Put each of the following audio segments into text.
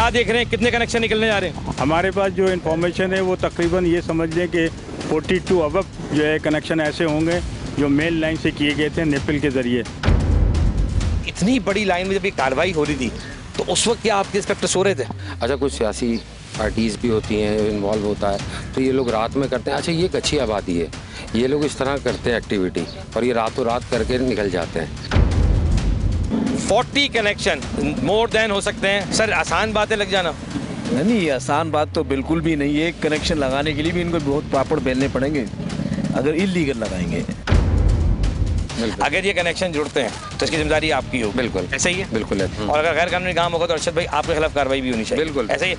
क्या देख रहे हैं, कितने कनेक्शन निकलने जा रहे हैं? हमारे पास जो इन्फॉर्मेशन है वो तकरीबन ये समझ लें कि 42 अबव जो है कनेक्शन ऐसे होंगे जो मेन लाइन से किए गए थे नेपिल के ज़रिए। इतनी बड़ी लाइन में जब ये कार्रवाई हो रही थी तो उस वक्त क्या आपके इंस्पेक्टर सो रहे थे? अच्छा, कुछ सियासी पार्टीज़ भी होती हैं, इन्वॉल्व होता है, तो ये लोग रात में करते हैं। अच्छा, ये एक अच्छी आबादी है, ये लोग इस तरह करते हैं एक्टिविटी और ये रातों रात करके निकल जाते हैं। 40 कनेक्शन मोर देन हो सकते हैं सर, आसान बात है लग जाना? नहीं, आसान बात तो बिल्कुल भी नहीं है। एक कनेक्शन लगाने के लिए भी इनको बहुत पापड़ बेलने पड़ेंगे अगर इलीगल लगाएंगे। अगर ये कनेक्शन जुड़ते हैं तो इसकी जिम्मेदारी आपकी हो। बिल्कुल ऐसा ही है, बिल्कुल है। और अगर गैर कानूनी काम होगा तो अरशद भाई आपके खिलाफ कार्रवाई भी होनी चाहिए। बिल्कुल ऐसा ही है।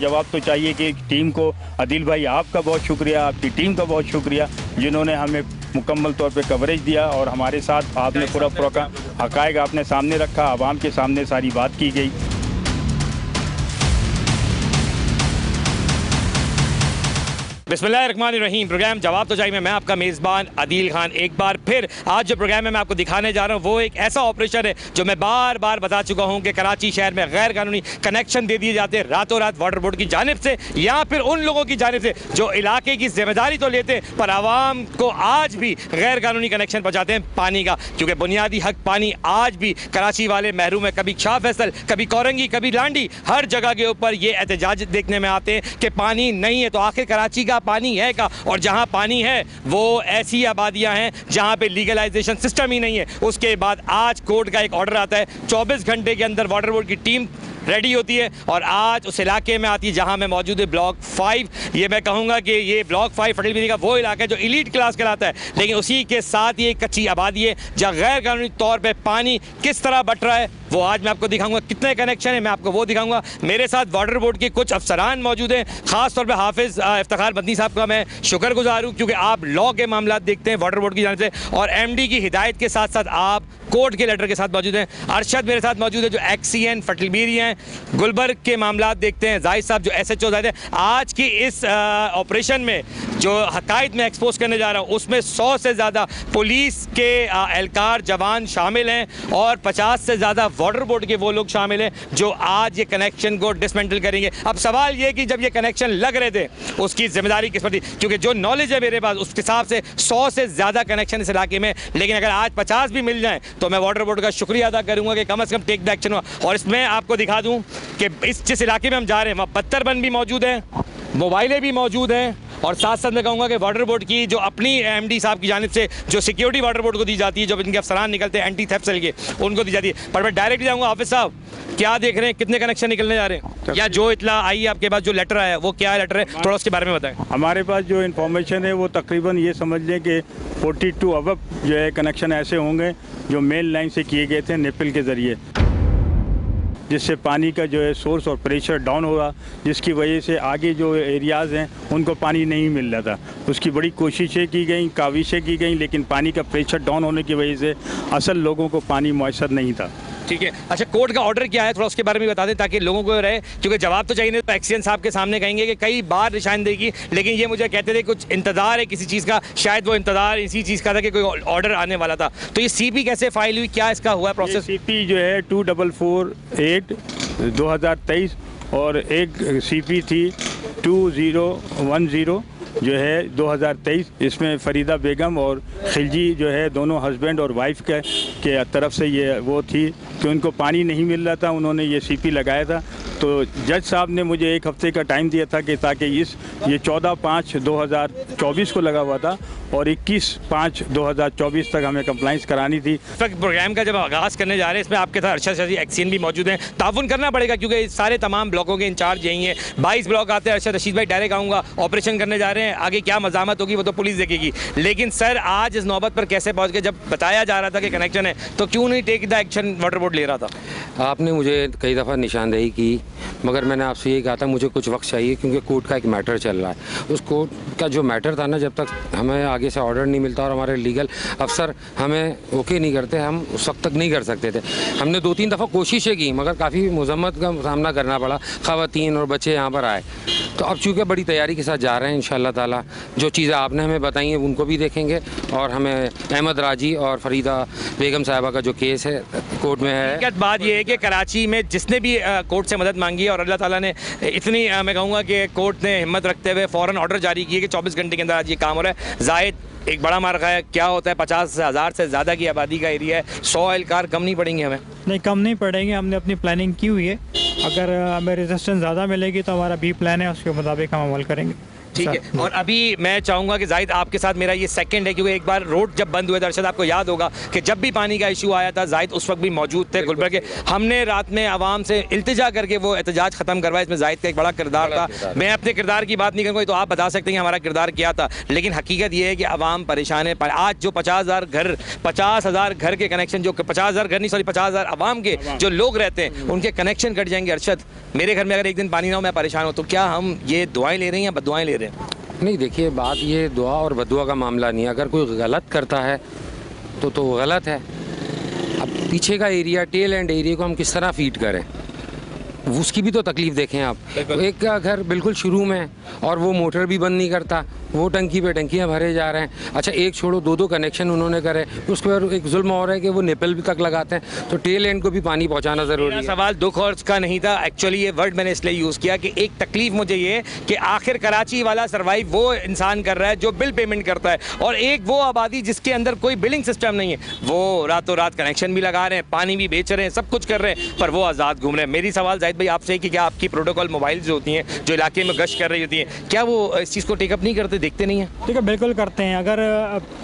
जवाब तो चाहिए कि टीम को, आदिल भाई आपका बहुत शुक्रिया, आपकी टीम का बहुत शुक्रिया जिन्होंने हमें मुकम्मल तौर पे कवरेज दिया और हमारे साथ आपने पूरा हक़ाइक़ आपने सामने रखा, आवाम के सामने सारी बात की गई। बिस्मिल्लाहिर्रहमानिर्रहीम। प्रोग्राम जवाब तो चाहिए में मैं आपका मेज़बान आदिल खान एक बार फिर आज जो प्रोग्राम में मैं आपको दिखाने जा रहा हूँ वो एक ऐसा ऑपरेशन है जो मैं बार बार बता चुका हूँ कि कराची शहर में गैर कानूनी कनेक्शन दे दिए जाते हैं रातों रात वाटर बोर्ड की जानिब से या फिर उन लोगों की जानिब से जो इलाके की जिम्मेदारी तो लेते हैं पर आवाम को आज भी गैर कानूनी कनेक्शन पहुँचाते हैं पानी का, क्योंकि बुनियादी हक पानी आज भी कराची वाले महरूम है। कभी शाह फैसल, कभी कोरंगी, कभी लांडी, हर जगह के ऊपर ये एहतजाज देखने में आते हैं कि पानी नहीं है। तो आखिर कराची का पानी है का, और जहां पानी है वो ऐसी आबादियां हैं जहां पे लीगलाइजेशन सिस्टम ही नहीं है। उसके बाद आज कोर्ट का एक ऑर्डर आता है, 24 घंटे के अंदर वाटर बोर्ड की टीम रेडी होती है और आज उस इलाके में आती है जहां मैं मौजूद है, ब्लॉक 5। ये मैं कहूँगा कि ये ब्लॉक 5 फटेलबेरी का वो इलाका है जो एलीट क्लास कहलाता है, लेकिन उसी के साथ ये कच्ची आबादी है जहाँ गैर कानूनी तौर पे पानी किस तरह बट रहा है वो आज मैं आपको दिखाऊंगा। कितने कनेक्शन है मैं आपको वो दिखाऊंगा। मेरे साथ वाटर बोर्ड के कुछ अफसरान मौजूद हैं, खास तौर पे हाफिज़ इफ्तिखार बदनी साहब का मैं शुक्रगुजार हूँ क्योंकि आप लॉ के मामला देखते हैं वाटर बोर्ड की जानिब से, और MD की हिदायत के साथ साथ आप कोर्ट के लेटर के साथ मौजूद हैं। अरशद मेरे साथ मौजूद है जो XCN फटेलबेरी हैं, गुलबर्ग के मामला देखते हैं, जाहिद साहब जो SHO जाहिद है। आज की इस ऑपरेशन में जो हकायत में एक्सपोज करने जा रहा हूँ उसमें 100 से ज़्यादा पुलिस के एहलकार जवान शामिल हैं और 50 से ज़्यादा वाटर बोर्ड के वो लोग शामिल हैं जो आज ये कनेक्शन को डिसमेंटल करेंगे। अब सवाल ये कि जब ये कनेक्शन लग रहे थे उसकी जिम्मेदारी किस पर थी, क्योंकि जो नॉलेज है मेरे पास उसके हिसाब से 100 से ज़्यादा कनेक्शन इस इलाके में, लेकिन अगर आज 50 भी मिल जाएँ तो मैं वाटर बोर्ड का शुक्रिया अदा करूँगा कि कम से कम टेक द एक्शन हुआ। और इसमें आपको दिखा दूँ कि इस जिस इलाके में हम जा रहे हैं वहाँ बत्तरबंद भी मौजूद है, मोबाइलें भी मौजूद हैं, और साथ साथ मैं कहूँगा कि वाटर बोर्ड की जो अपनी MD साहब की जानिब से जो सिक्योरिटी वाटर बोर्ड को दी जाती है, जब इनके अफसरान निकलते हैं एंटी थेफ्ट सेल के, उनको दी जाती है। पर मैं डायरेक्ट जाऊँगा, हाफिज़ साहब क्या देख रहे हैं, कितने कनेक्शन निकलने जा रहे हैं, या जो इतला आई है आपके पास, जो लेटर आया वो क्या लेटर है, थोड़ा उसके बारे में बताएं। हमारे पास जो इन्फॉर्मेशन है वो तकरीबन ये समझ लें कि 42 अबव जो है कनेक्शन ऐसे होंगे जो मेन लाइन से किए गए थे नेपिल के ज़रिए, जिससे पानी का जो है सोर्स और प्रेशर डाउन होगा, जिसकी वजह से आगे जो एरियाज़ हैं उनको पानी नहीं मिल रहा था। उसकी बड़ी कोशिशें की गई, काविशें की गई, लेकिन पानी का प्रेशर डाउन होने की वजह से असल लोगों को पानी मुयसर नहीं था। ठीक है, अच्छा कोर्ट का ऑर्डर क्या है थोड़ा उसके बारे में बता दें ताकि लोगों को रहे, क्योंकि जवाब तो चाहिए नहीं तो XCN साहब के सामने कहेंगे कि कई बार निशानदेही, लेकिन ये मुझे कहते थे कुछ इंतज़ार है किसी चीज़ का, शायद वो इंतज़ार इसी चीज़ का था कि कोई ऑर्डर आने वाला था। तो ये CP कैसे फाइल हुई, क्या इसका हुआ प्रोसेस? CP जो है 2448 2023 और एक CP थी 2010 जो है 2023। इसमें फरीदा बेगम और खिलजी जो है दोनों हस्बैंड और वाइफ के तरफ से ये वो थी कि उनको पानी नहीं मिल रहा था, उन्होंने ये CP लगाया था। तो जज साहब ने मुझे एक हफ्ते का टाइम दिया था कि ताकि ये 14/5/2024 को लगा हुआ था और 21/5/2024 तक हमें कंप्लाइंस करानी थी। प्रोग्राम का जब आगाज़ करने जा रहे हैं इसमें आपके साथ अरशद रशीद XCN भी मौजूद हैं, ताउन करना पड़ेगा क्योंकि सारे तमाम ब्लॉकों के इंचार्ज यही हैं। 22 ब्लॉक आते हैं। अरशद रशीद भाई डायरेक्ट आऊँगा, ऑपरेशन करने जा रहे हैं, आगे क्या मज़ामत होगी वो तो पुलिस देखेगी, लेकिन सर आज इस नौबत पर कैसे पहुँच गए? जब बताया जा रहा था कि कनेक्शन है तो क्यों नहीं take the action water board ले रहा था? आपने मुझे कई दफ़ा निशानदेही की मगर मैंने आपसे ये कहा था मुझे कुछ वक्त चाहिए, क्योंकि कोर्ट का एक मैटर चल रहा है। उस कोर्ट का जो मैटर था ना, जब तक हमें आगे से ऑर्डर नहीं मिलता और हमारे लीगल अफसर हमें ओके नहीं करते, हम उस वक्त तक नहीं कर सकते थे। हमने 2-3 दफ़ा कोशिशें की, मगर काफ़ी मुज़म्मत का सामना करना पड़ा। ख़वातीन और बच्चे यहाँ पर आए, तो अब चूँकि बड़ी तैयारी के साथ जा रहे हैं, इंशाअल्लाह ताला जो चीज़ें आपने हमें बताई हैं उनको भी देखेंगे, और हमें अहमद राजी और फरीदा बेगम साहिबा का जो केस है कोर्ट में है। हकीकत बात यह है कि कराची में जिसने भी कोर्ट से मदद मांगी है, और अल्लाह ताला ने इतनी मैं कहूँगा कि कोर्ट ने हिम्मत रखते हुए फ़ौरन ऑर्डर जारी किए कि 24 घंटे के अंदर आज ये काम हो रहा है। जायद एक बड़ा मार्का है, क्या होता है 50,000 से ज़्यादा की आबादी का एरिया है, 100 एहलकार कम नहीं पड़ेंगे हमें? नहीं, कम नहीं पड़ेंगे। हमने अपनी प्लानिंग की हुई है, अगर हमें रेजिस्टेंस ज़्यादा मिलेगी तो हमारा बी प्लान है, उसके मुताबिक हम अमल करेंगे। ठीक है। और अभी मैं चाहूँगा कि जाहिद आपके साथ मेरा ये सेकंड है, क्योंकि एक बार रोड जब बंद हुए, दरअसल आपको याद होगा कि जब भी पानी का इशू आया था, जाहिद उस वक्त भी मौजूद थे गुलबर्ग के। हमने रात में आवाम से इल्तिजा करके वो एहतजाज ख़त्म करवाया। इसमें जाहिद का एक बड़ा किरदार था। मैं अपने किरदार की बात नहीं करूँगा, तो आप बता सकते हैं हमारा किरदार क्या था, लेकिन हकीकत ये है कि आवाम परेशान है। आज जो 50,000 घर के कनेक्शन, जो 50,000 घर नहीं, सॉरी 50,000 आवाम के जो लोग रहते हैं, उनके कनेक्शन कट जाएंगे। अरशद, मेरे घर में अगर एक दिन पानी ना हो, मैं परेशान हूँ, तो क्या हम ये दुआएं ले रहे हैं या बददुआएं ले रहे हैं? नहीं, देखिए बात ये दुआ और बदुआ का मामला नहीं है। अगर कोई गलत करता है तो वो गलत है। अब पीछे का एरिया, टेल एंड एरिया को हम किस तरह फीड करें, उसकी भी तो तकलीफ़ देखें आप। एक का घर बिल्कुल शुरू में और वो मोटर भी बंद नहीं करता, वो टंकी पे टंकियाँ भरे जा रहे हैं। अच्छा, एक छोड़ो, 2-2 कनेक्शन उन्होंने करे, उसके बाद एक जुल्म और है कि वो निपल भी तक लगाते हैं, तो टेल एंड को भी पानी पहुंचाना ज़रूरी है। सवाल दुख और उसका नहीं था, एक्चुअली ये वर्ड मैंने इसलिए यूज़ किया कि एक तकलीफ मुझे ये है कि आखिर कराची वाला सर्वाइव वो इंसान कर रहा है जो बिल पेमेंट करता है, और एक वो आबादी जिसके अंदर कोई बिलिंग सिस्टम नहीं है, वो रातों रात कनेक्शन भी लगा रहे हैं, पानी भी बेच रहे हैं, सब कुछ कर रहे हैं, पर वो आज़ाद घूम रहे हैं। मेरी सवाल जाहिद भाई आपसे कि क्या आपकी प्रोटोकॉल मोबाइल जो होती हैं, जो इलाके में गश्त कर रही होती हैं, क्या वो इस चीज़ को टेकअप नहीं करते, देखते नहीं हैं? ठीक है, बिल्कुल करते हैं। अगर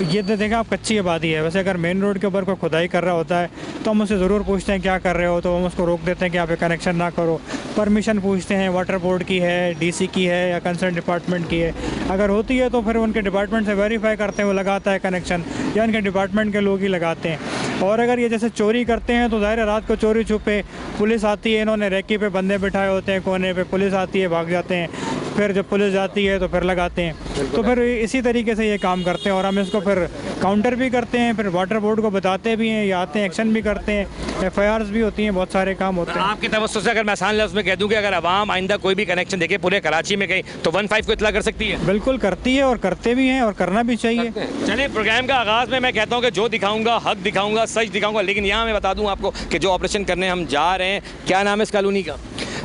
ये देखें आप, कच्ची आबादी है, वैसे अगर मेन रोड के ऊपर कोई खुदाई कर रहा होता है तो हम उससे ज़रूर पूछते हैं क्या कर रहे हो, तो हम उसको रोक देते हैं कि आप ये कनेक्शन ना करो। परमिशन पूछते हैं, वाटर बोर्ड की है, डीसी की है, या कंसर्न डिपार्टमेंट की है। अगर होती है तो फिर उनके डिपार्टमेंट से वेरीफाई करते हैं वो लगाता है कनेक्शन, या उनके डिपार्टमेंट के लोग ही लगाते हैं। और अगर ये जैसे चोरी करते हैं तो ज़ाहिर है रात को चोरी छुपे पुलिस आती है, इन्होंने रेकी पे बंदे बिठाए होते हैं कोने पे, पुलिस आती है, भाग जाते हैं, फिर जब पुलिस जाती है तो फिर लगाते हैं। तो फिर इसी तरीके से ये काम करते हैं, और हम इसको फिर काउंटर भी करते हैं, फिर वाटर बोर्ड को बताते भी हैं, या आते हैं, एक्शन भी करते हैं, FIRs भी होती हैं, बहुत सारे काम होते हैं। आपके तवज्जो से अगर मैं आसान लफ्ज़ में कह दूं कि अगर आवाम आइंदा कोई भी कनेक्शन देखे पूरे कराची में कहीं, तो 15 को इतला कर सकती है? बिल्कुल करती है, और करते भी हैं, और करना भी चाहिए। चलिए, प्रोग्राम का आगाज़ में मैं कहता हूँ कि जो दिखाऊंगा हक दिखाऊंगा, सच दिखाऊंगा, लेकिन यहाँ मैं बता दूँ आपको कि जो ऑपरेशन करने हम जा रहे हैं, क्या नाम है इस कॉलोनी का?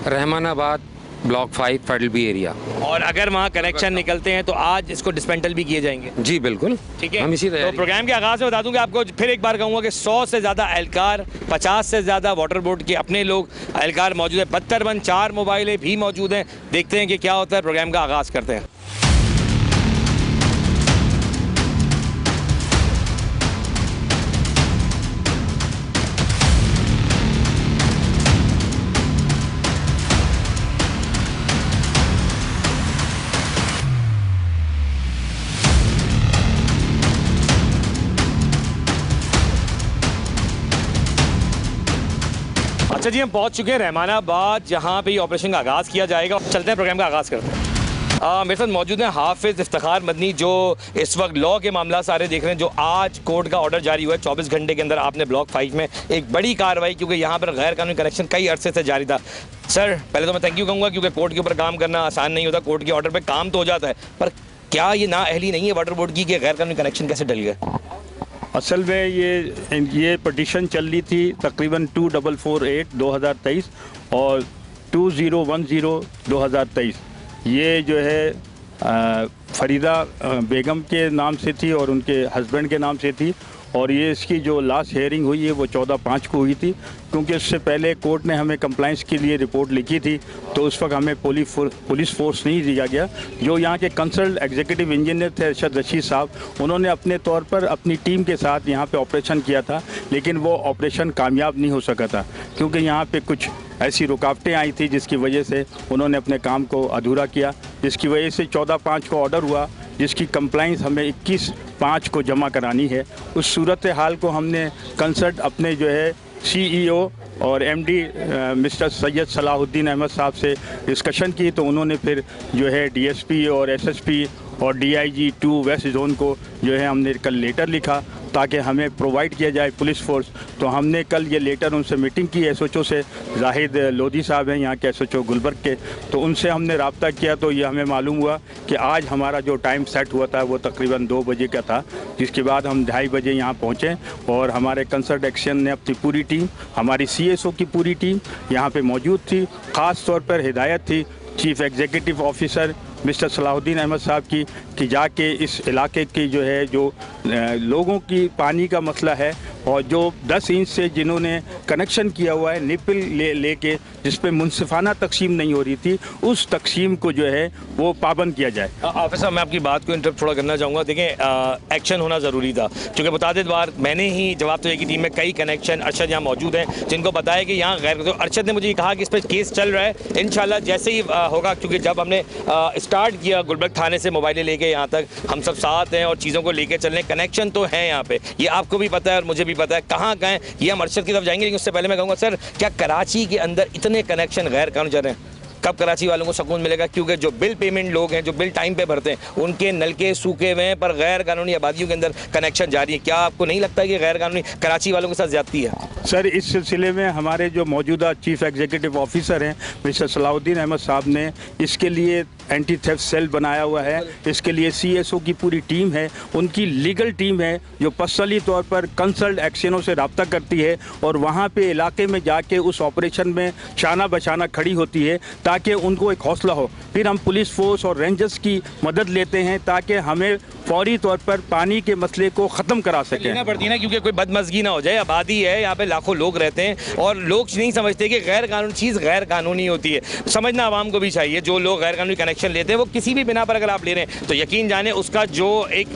Rehmanabad block 5 federal B area. और अगर वहाँ कनेक्शन निकलते हैं तो आज इसको डिस्मेंटल भी किए जाएंगे? जी बिल्कुल, ठीक है। हम इसी तो प्रोग्राम के आगाज़ में बता दूं कि आपको फिर एक बार कहूँगा कि 100 से ज़्यादा एहलकार, 50 से ज़्यादा वाटर बोर्ड के अपने लोग एहलकार मौजूद है, 72 4 मोबाइलें भी मौजूद हैं। देखते हैं कि क्या होता है। प्रोग्राम का आगाज़ करते हैं। अच्छा जी, हम पहुंच चुके हैं रहमानाबाद, जहां पे ये ऑपरेशन का आगाज़ किया जाएगा। चलते हैं, प्रोग्राम का आगाज़ करते हैं। मेरे साथ मौजूद हैं हाफिज़ इफ्तिखार मदनी, जो इस वक्त लॉ के मामला सारे देख रहे हैं। जो आज कोर्ट का ऑर्डर जारी हुआ है, 24 घंटे के अंदर आपने ब्लॉक 5 में एक बड़ी कार्रवाई, क्योंकि यहाँ पर गैर कानूनी कनेक्शन कई अरसे से जारी था। सर, पहले तो मैं थैंक यू कहूँगा, क्योंकि कोर्ट के ऊपर काम करना आसान नहीं होता। कोर्ट के ऑर्डर पर काम तो हो जाता है, पर क्या ये नाअहली नहीं है वाटर बोर्ड की कि गैर कानूनी कनेक्शन कैसे डल गए? असल में ये पटिशन चल रही थी तकरीबन 2448 2023 और 2010 2023। ये जो है फरीदा बेगम के नाम से थी और उनके हस्बैंड के नाम से थी, और ये इसकी जो लास्ट हेयरिंग हुई है वो 14/5 को हुई थी। क्योंकि उससे पहले कोर्ट ने हमें कंप्लाइंस के लिए रिपोर्ट लिखी थी, तो उस वक्त हमें पुलिस फोर्स नहीं दिया गया। जो यहाँ के कंसल्ट एग्जीक्यूटिव इंजीनियर थे अरशद रशीद साहब, उन्होंने अपने तौर पर अपनी टीम के साथ यहाँ पे ऑपरेशन किया था, लेकिन वो ऑपरेशन कामयाब नहीं हो सका था, क्योंकि यहाँ पे कुछ ऐसी रुकावटें आई थी जिसकी वजह से उन्होंने अपने काम को अधूरा किया, जिसकी वजह से 14/5 को ऑर्डर हुआ, जिसकी कंप्लाइंस हमें 21/5 को जमा करानी है। उस सूरत हाल को हमने कंसल्ट अपने जो है CEO और MD मिस्टर सैयद सलाहुद्दीन अहमद साहब से डिस्कशन की, तो उन्होंने फिर जो है DSP और SSP और DIG 2 वेस्ट जोन को जो है हमने कल लेटर लिखा ताकि हमें प्रोवाइड किया जाए पुलिस फोर्स। तो हमने कल ये लेटर उनसे मीटिंग की SHO से, जाहिद लोधी साहब हैं यहाँ के SHO गुलबर्ग के, तो उनसे हमने रब्ता किया तो ये हमें मालूम हुआ कि आज हमारा जो टाइम सेट हुआ था वो तकरीबन 2 बजे का था, जिसके बाद हम 2:30 बजे यहाँ पहुँचे और हमारे कंसर्ट एक्शन ने अपनी पूरी टीम, हमारी CSO की पूरी टीम यहाँ पर मौजूद थी। ख़ास तौर पर हिदायत थी chief executive officer mister Salahuddin Ahmed Sahab की कि जाके इस इलाके की जो है जो लोगों की पानी का मसला है और जो 10 इंच से जिन्होंने कनेक्शन किया हुआ है निपिल लेके जिस पे मुनसिफाना तकसीम नहीं हो रही थी, उस तकसीम को जो है वो पाबंद किया जाए। ऑफिसर साहब, मैं आपकी बात को इंटरप्ट थोड़ा करना चाहूँगा। देखें, एक्शन होना ज़रूरी था, क्योंकि मुतादिद बार मैंने ही जवाब तो एक ही टीम में कई कनेक्शन अरशद यहाँ मौजूद हैं जिनको बताया कि यहाँ गैर, तो अरशद ने मुझे कहा कि इस पर केस चल रहा है, इंशाल्लाह जैसे ही होगा, क्योंकि जब हमने स्टार्ट किया गुलबर्ग थाने से मोबाइलें लेके यहाँ तक हम सब साथ हैं और चीज़ों को लेके चल रहे हैं। कनेक्शन तो है यहाँ पे, ये आपको भी पता है और मुझे भी पता है। कहाँ हैं ये हम अरशद की तरफ जाएंगे, लेकिन उससे पहले मैं कहूँगा सर, क्या कराची के अंदर इतने कनेक्शन गैर कानूनी चल रहे हैं? कब कराची वालों को सुकून मिलेगा? क्योंकि जो बिल पेमेंट लोग हैं, जो बिल टाइम पे भरते हैं, उनके नलके सूखे हुए हैं, पर गैर कानूनी आबादियों के अंदर कनेक्शन जारी है। क्या आपको नहीं लगता कि गैर कानूनी कराची वालों के साथ ज्यादती है? सर, इस सिलसिले में हमारे जो मौजूदा चीफ एग्जीक्यूटिव ऑफिसर हैं मिस्टर सलाहुद्दीन अहमद साहब ने इसके लिए एंटी थेफ्ट सेल बनाया हुआ है। इसके लिए CSO की पूरी टीम है, उनकी लीगल टीम है जो पर्सनली तौर पर कंसल्ट एक्शनों से रब्ता करती है और वहाँ पे इलाके में जाके उस ऑपरेशन में शाना बशाना खड़ी होती है ताकि उनको एक हौसला हो। फिर हम पुलिस फोर्स और रेंजर्स की मदद लेते हैं ताकि हमें फौरी तौर पर पानी के मसले को ख़त्म करा सकें। लेना पड़ती है ना, क्योंकि कोई बदमज़गी ना हो जाए। आबादी है यहाँ पे, लाखों लोग रहते हैं और लोग नहीं समझते कि गैर कानूनी चीज़ गैर कानूनी होती है। समझना आवाम को भी चाहिए। जो लोग गैर कानूनी कनेक्शन लेते हैं वो किसी भी बिना पर अगर आप ले रहे हैं तो यकीन जाने उसका जो एक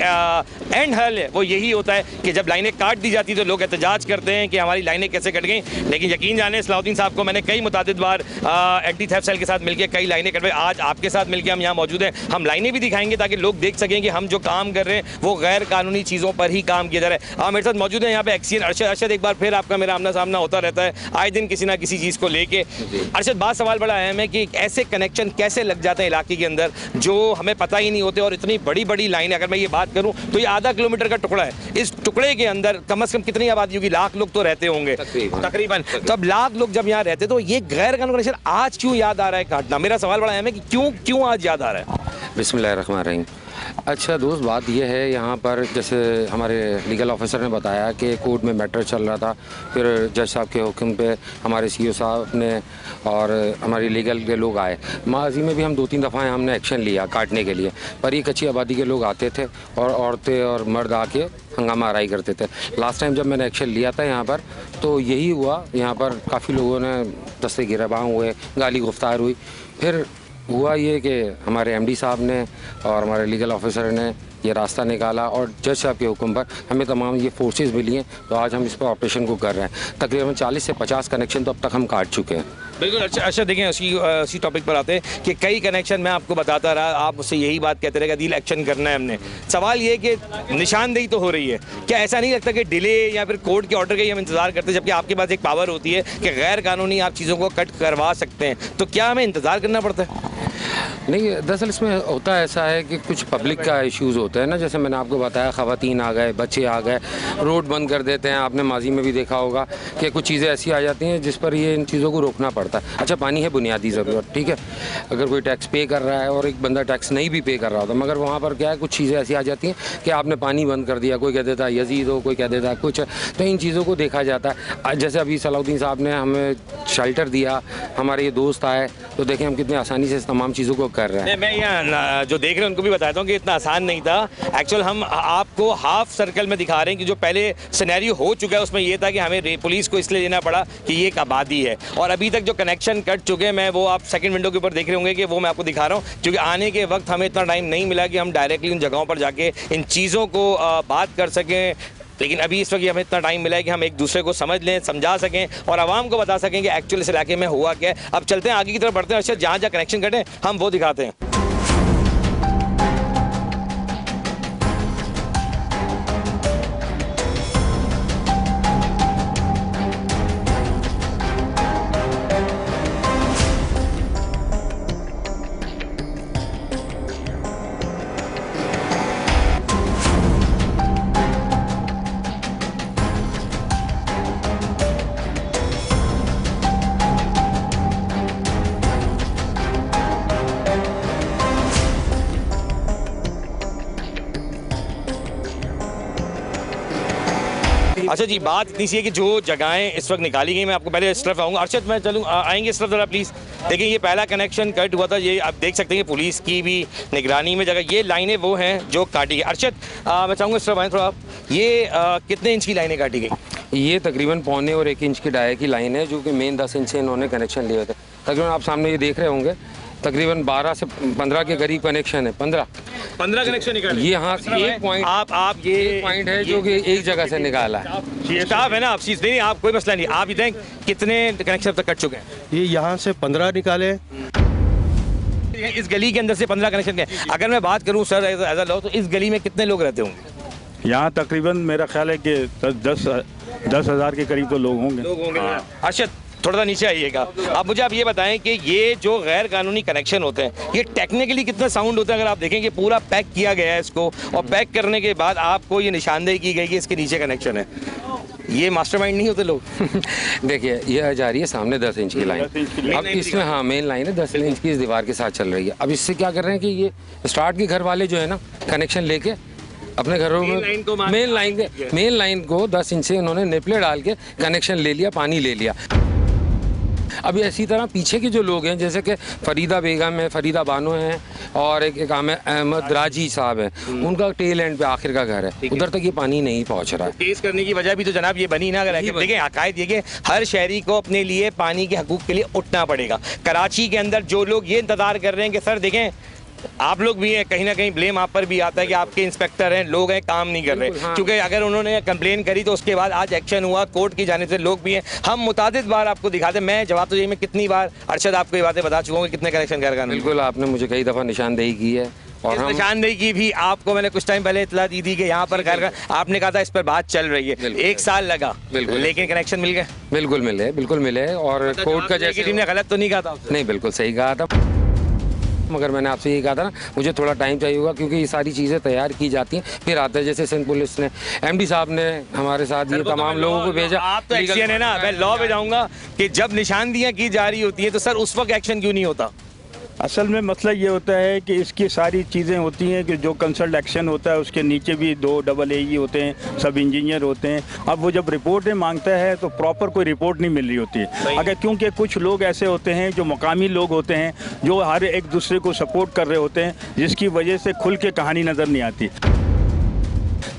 एंड हल है वो यही होता है कि जब लाइनें काट दी जाती तो लोग एहतजाज करते हैं कि हमारी लाइनें कैसे कट गई। लेकिन यकीन जाने सलाहुद्दीन साहब को मैंने कई मुतादिद बार एंटी थेफ्ट सेल के साथ मिलकर कई लाइनें कटवाई। आज आपके साथ मिलकर हम यहाँ मौजूद हैं, हम लाइनें भी दिखाएंगे ताकि लोग देख सकें कि हम जो काम कर रहे हैं वो गैर कानूनी चीज़ों पर ही काम किया जा रहा है। मेरे साथ मौजूद है यहाँ पे एक्सीएन अरशद। अरशद, एक बार फिर आपका मेरा आमना सामना होता रहता है आए दिन किसी ना किसी चीज़ को लेके। अरशद, बात सवाल बड़ा अहम है कि ऐसे कनेक्शन कैसे लग जाते हैं इलाके के अंदर जो हमें पता ही नहीं होते, और इतनी बड़ी बड़ी लाइनें, अगर मैं ये बात करूँ तो ये आधा किलोमीटर का टुकड़ा है। इस टुकड़े के अंदर कम से कम कितनी आबादी होगी? लाख लोग तो रहते होंगे तकरीबन। तो अब लाख लोग जब यहाँ रहते तो ये गैर कानूनी कनेक्शन आज क्यों याद आ रहा है काटना? मेरा सवाल बड़ा अहम है कि क्यों आज याद आ रहा है? बिस्मिल्लाहिर्रहमानिर्रहीम। अच्छा दोस्त, बात यह है यहाँ पर जैसे हमारे लीगल ऑफिसर ने बताया कि कोर्ट में मैटर चल रहा था, फिर जज साहब के हुक्म पे हमारे CEO साहब ने और हमारी लीगल के लोग आए। माजी में भी हम 2-3 दफ़ा हमने एक्शन लिया काटने के लिए, पर एक अच्छी आबादी के लोग आते थे और औरतें और मर्द आके हंगामा आराई करते थे। लास्ट टाइम जब मैंने एक्शन लिया था यहाँ पर तो यही हुआ, यहाँ पर काफ़ी लोगों ने दस्ते गिरबां हुए, गाली गुफ्तार हुई। फिर हुआ ये कि हमारे MD साहब ने और हमारे लीगल ऑफिसर ने ये रास्ता निकाला और जज साहब के हुक्म पर हमें तमाम ये फोर्सेस मिली हैं, तो आज हम इस पर ऑपरेशन को कर रहे हैं। तकरीबन 40 से 50 कनेक्शन तो अब तक हम काट चुके हैं। बिल्कुल। अच्छा देखें, उसी टॉपिक पर आते हैं कि कई कनेक्शन मैं आपको बताता रहा, आप मुझसे यही बात कहते रहे कि अदील एक्शन करना है हमने। सवाल ये कि निशानदेही तो हो रही है, क्या ऐसा नहीं लगता कि डिले या फिर कोर्ट के ऑर्डर का ही हम इंतजार करते हैं, जबकि आपके पास एक पावर होती है कि गैर कानूनी आप चीज़ों को कट करवा सकते हैं, तो क्या हमें इंतज़ार करना पड़ता है? नहीं, दरअसल इसमें होता ऐसा है कि कुछ पब्लिक का इश्यूज़ होते हैं ना, जैसे मैंने आपको बताया, ख़वातीन आ गए, बच्चे आ गए, रोड बंद कर देते हैं। आपने माजी में भी देखा होगा कि कुछ चीज़ें ऐसी आ जाती हैं जिस पर ये इन चीज़ों को रोकना पड़ता है। अच्छा, पानी है बुनियादी ज़रूरत, ठीक है, अगर कोई टैक्स पे कर रहा है और एक बंदा टैक्स नहीं भी पे कर रहा होता, मगर वहाँ पर क्या है, कुछ चीज़ें ऐसी आ जाती हैं कि आपने पानी बंद कर दिया, कोई कह देता है यजीद हो, कोई कह देता है कुछ, तो इन चीज़ों को देखा जाता है। जैसे अभी सलाहुद्दीन साहब ने हमें शेल्टर दिया, हमारे ये दोस्त आए, तो देखें हम कितने आसानी से इस तमाम चीज़ों को कर रहे हैं। मैं यहाँ जो देख रहे हैं उनको भी बताता हूँ कि इतना आसान नहीं था। एक्चुअल हम आपको हाफ सर्कल में दिखा रहे हैं कि जो पहले सिनेरियो हो चुका है उसमें ये था कि हमें पुलिस को इसलिए लेना पड़ा कि ये एक आबादी है, और अभी तक जो कनेक्शन कट चुके हैं, मैं वो आप सेकंड विंडो के ऊपर देख रहे होंगे कि वो मैं आपको दिखा रहा हूँ, क्योंकि आने के वक्त हमें इतना टाइम नहीं मिला कि हम डायरेक्टली उन जगहों पर जाके इन चीज़ों को बात कर सकें। लेकिन अभी इस वक्त हमें इतना टाइम मिला है कि हम एक दूसरे को समझ लें, समझा सकें और आवाम को बता सकें कि एक्चुअली इस इलाके में हुआ क्या है। अब चलते हैं आगे की तरफ बढ़ते हैं, जहाँ जहाँ कनेक्शन कटें हम वो दिखाते हैं। अच्छा जी, बात इतनी सी है कि जो जगहें इस वक्त निकाली गई, मैं आपको पहले इस तरफ आऊँगा। अर्शद, मैं चलूँ, आएंगे इस तरफ ज़रा प्लीज़। देखिए, ये पहला कनेक्शन कट हुआ था, ये आप देख सकते हैं पुलिस की भी निगरानी में जगह, ये लाइनें वो हैं जो काटी गई। अर्शद, मैं चाहूँगा इस तरफ आएँ थोड़ा आप। ये कितने इंच की लाइनें काटी गई? ये तकरीबन 1.25 और 1 इंच की डाई की लाइन है, जो कि मेन 10 इंच से इन्होंने कनेक्शन लिए थे। तकरीबन आप सामने ये देख रहे होंगे, तकरीबन 12 से 15 के करीब कनेक्शन है। 15 कनेक्शन निकाले। ये हाँ, एक पॉइंट आप ये पॉइंट है जो कि एक जगह से निकाला है। स्टाफ है ना, आप चीज़ नहीं, आप कोई मसला नहीं, आप ये दें कितने कनेक्शन अब तक कट चुके हैं? ये यहाँ से 15 निकाले। इस गली के अंदर से 15 कनेक्शन के। अगर मैं बात करूं सर एज अ लॉ, तो इस गली में कितने लोग रहते होंगे? यहाँ तकरीबन मेरा ख्याल है कि 10,000 के करीब तो लोग होंगे। अर्शद, थोड़ा सा नीचे आइएगा। अब मुझे आप ये बताएं कि ये जो गैर कानूनी कनेक्शन होते हैं, ये टेक्निकली कितना साउंड होता है? अगर आप देखें कि पूरा पैक किया गया है इसको, और पैक करने के बाद आपको ये निशानदेही की गई कि इसके नीचे कनेक्शन है, ये मास्टरमाइंड नहीं होते लोग? देखिए, ये जा रही है सामने 10 इंच की लाइन। अब इसमें हाँ मेन लाइन है 10 इंच की, इस दीवार के साथ चल रही है। अब इससे क्या कर रहे हैं कि ये स्टार्ट के घर वाले जो है ना, कनेक्शन लेके अपने घरों में मेन लाइन को 10 इंच से उन्होंने निपले डाल के कनेक्शन ले लिया, पानी ले लिया। अब इसी तरह पीछे के जो लोग हैं, जैसे कि फरीदा बेगम है, फरीदा बानो है, और एक अहमद राजी साहब है, उनका टेल एंड पे आखिर का घर है, उधर तक ये पानी नहीं पहुंच रहा है। केस करने की वजह भी तो जनाब ये बनी ना। अगर देखें अकायद ये कि हर शहरी को अपने लिए पानी के हकूक़ के लिए उठना पड़ेगा। कराची के अंदर जो लोग ये इंतज़ार कर रहे हैं कि सर देखें, आप लोग भी हैं, कहीं ना कहीं ब्लेम आप पर भी आता है कि आपके इंस्पेक्टर हैं, लोग हैं, काम नहीं कर रहे। क्योंकि अगर उन्होंने कंप्लेन करी तो उसके बाद आज एक्शन हुआ, कोर्ट की जाने से लोग भी हैं। हम मुतादिद बार आपको दिखाते, मैं जवाब तो यही, मैं कितनी बार अर्शद आपको ये बातें बता चुका हूँ कि कितने कनेक्शन गैर कानूनी। बिल्कुल, आपने मुझे कई दफ़ा निशानदेही की है, और हम निशानदेही की भी आपको मैंने कुछ टाइम पहले इतला दी थी कि यहाँ पर गैर, आपने कहा था इस पर बात चल रही है। 1 साल लगा, लेकिन कनेक्शन मिल गए। बिल्कुल मिले। और कोर्ट का जैसे टीम ने गलत तो नहीं कहा था? नहीं, बिल्कुल सही कहा था। मगर मैंने आपसे यही कहा था ना, मुझे थोड़ा टाइम चाहिए होगा, क्योंकि ये सारी चीज़ें तैयार की जाती हैं, फिर आता है। जैसे सिंध पुलिस ने, एमडी साहब ने हमारे साथ ये तमाम लोगों को भेजा। आप तो एक्शन है ना, मैं लॉ पे जाऊंगा कि जब निशानदियां की जा रही होती है तो सर उस वक्त एक्शन क्यों नहीं होता? असल में मसला ये होता है कि इसकी सारी चीज़ें होती हैं कि जो कंसल्ट एक्शन होता है उसके नीचे भी 2 AA होते हैं, सब इंजीनियर होते हैं। अब वो जब रिपोर्टें मांगता है तो प्रॉपर कोई रिपोर्ट नहीं मिल रही होती है। अगर क्योंकि कुछ लोग ऐसे होते हैं जो मकामी लोग होते हैं, जो हर एक दूसरे को सपोर्ट कर रहे होते हैं, जिसकी वजह से खुल के कहानी नज़र नहीं आती।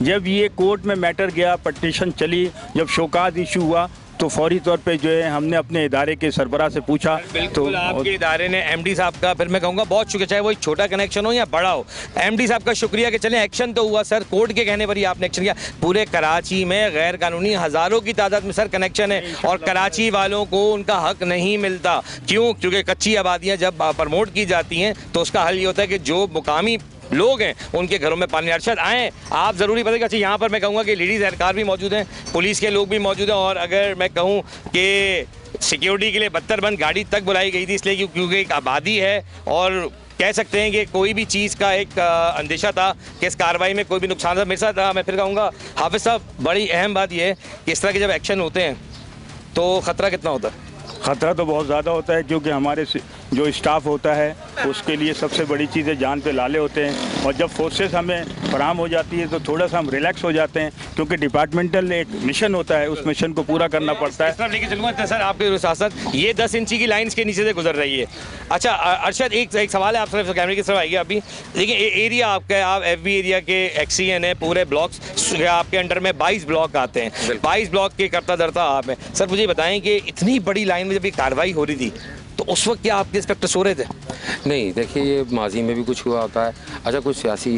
जब ये कोर्ट में मैटर गया, पटिशन चली, जब शोकाज इशू हुआ, तो फौरी तौर पे जो है हमने अपने इदारे के सरबराह से पूछा। तो आपके इदारे ने एमडी साहब का, फिर मैं कहूँगा बहुत शुक्रिया, चाहे वो छोटा कनेक्शन हो या बड़ा हो, एमडी साहब का शुक्रिया कि चले एक्शन तो हुआ। सर कोर्ट के कहने पर ही आपने एक्शन किया। पूरे कराची में गैर कानूनी हज़ारों की तादाद में सर कनेक्शन है, और कराची वालों को उनका हक नहीं मिलता। क्यों? क्योंकि कच्ची आबादियाँ जब प्रमोट की जाती हैं तो उसका हल ये होता है कि जो मुकामी लोग हैं उनके घरों में पानी। अर्शद आएँ, आप ज़रूरी पता। अच्छा, यहाँ पर मैं कहूँगा कि लेडीज़ एहलकार भी मौजूद हैं, पुलिस के लोग भी मौजूद हैं, और अगर मैं कहूँ कि सिक्योरिटी के लिए बख्तरबंद गाड़ी तक बुलाई गई थी, इसलिए क्योंकि एक आबादी है, और कह सकते हैं कि कोई भी चीज़ का एक अंदेशा था कि इस कार्रवाई में कोई भी नुकसान था। मेरे साथ मैं फिर कहूँगा हाफिज़ साहब, बड़ी अहम बात यह है कि इस तरह के जब एक्शन होते हैं तो ख़तरा कितना होता है? ख़तरा तो बहुत ज़्यादा होता है, क्योंकि हमारे जो स्टाफ होता है उसके लिए सबसे बड़ी चीज़ है जान पे लाले होते हैं। और जब फोर्सेस हमें फराहम हो जाती है तो थोड़ा सा हम रिलैक्स हो जाते हैं, क्योंकि डिपार्टमेंटल एक मिशन होता है, उस मिशन को पूरा करना पड़ता है। लेके चलूँगा सर आपके साथ ये 10 इंची की लाइन्स के नीचे से गुजर रही है। अच्छा अर्शद, एक सवाल है आप सिर्फ कैमरे की तरफ आइए। अभी देखिए एरिया आपका है, आप FB एरिया के एक्सीएन है, पूरे ब्लॉक्स आपके अंडर में 22 ब्लॉक आते हैं, 22 ब्लॉक के करता धरता आप हैं। सर मुझे बताएं कि इतनी बड़ी लाइन में जब ये कार्रवाई हो रही थी तो उस वक्त क्या आपके इंस्पेक्टर सो रहे थे? नहीं, देखिए ये माजी में भी कुछ हुआ होता है। अच्छा, कुछ सियासी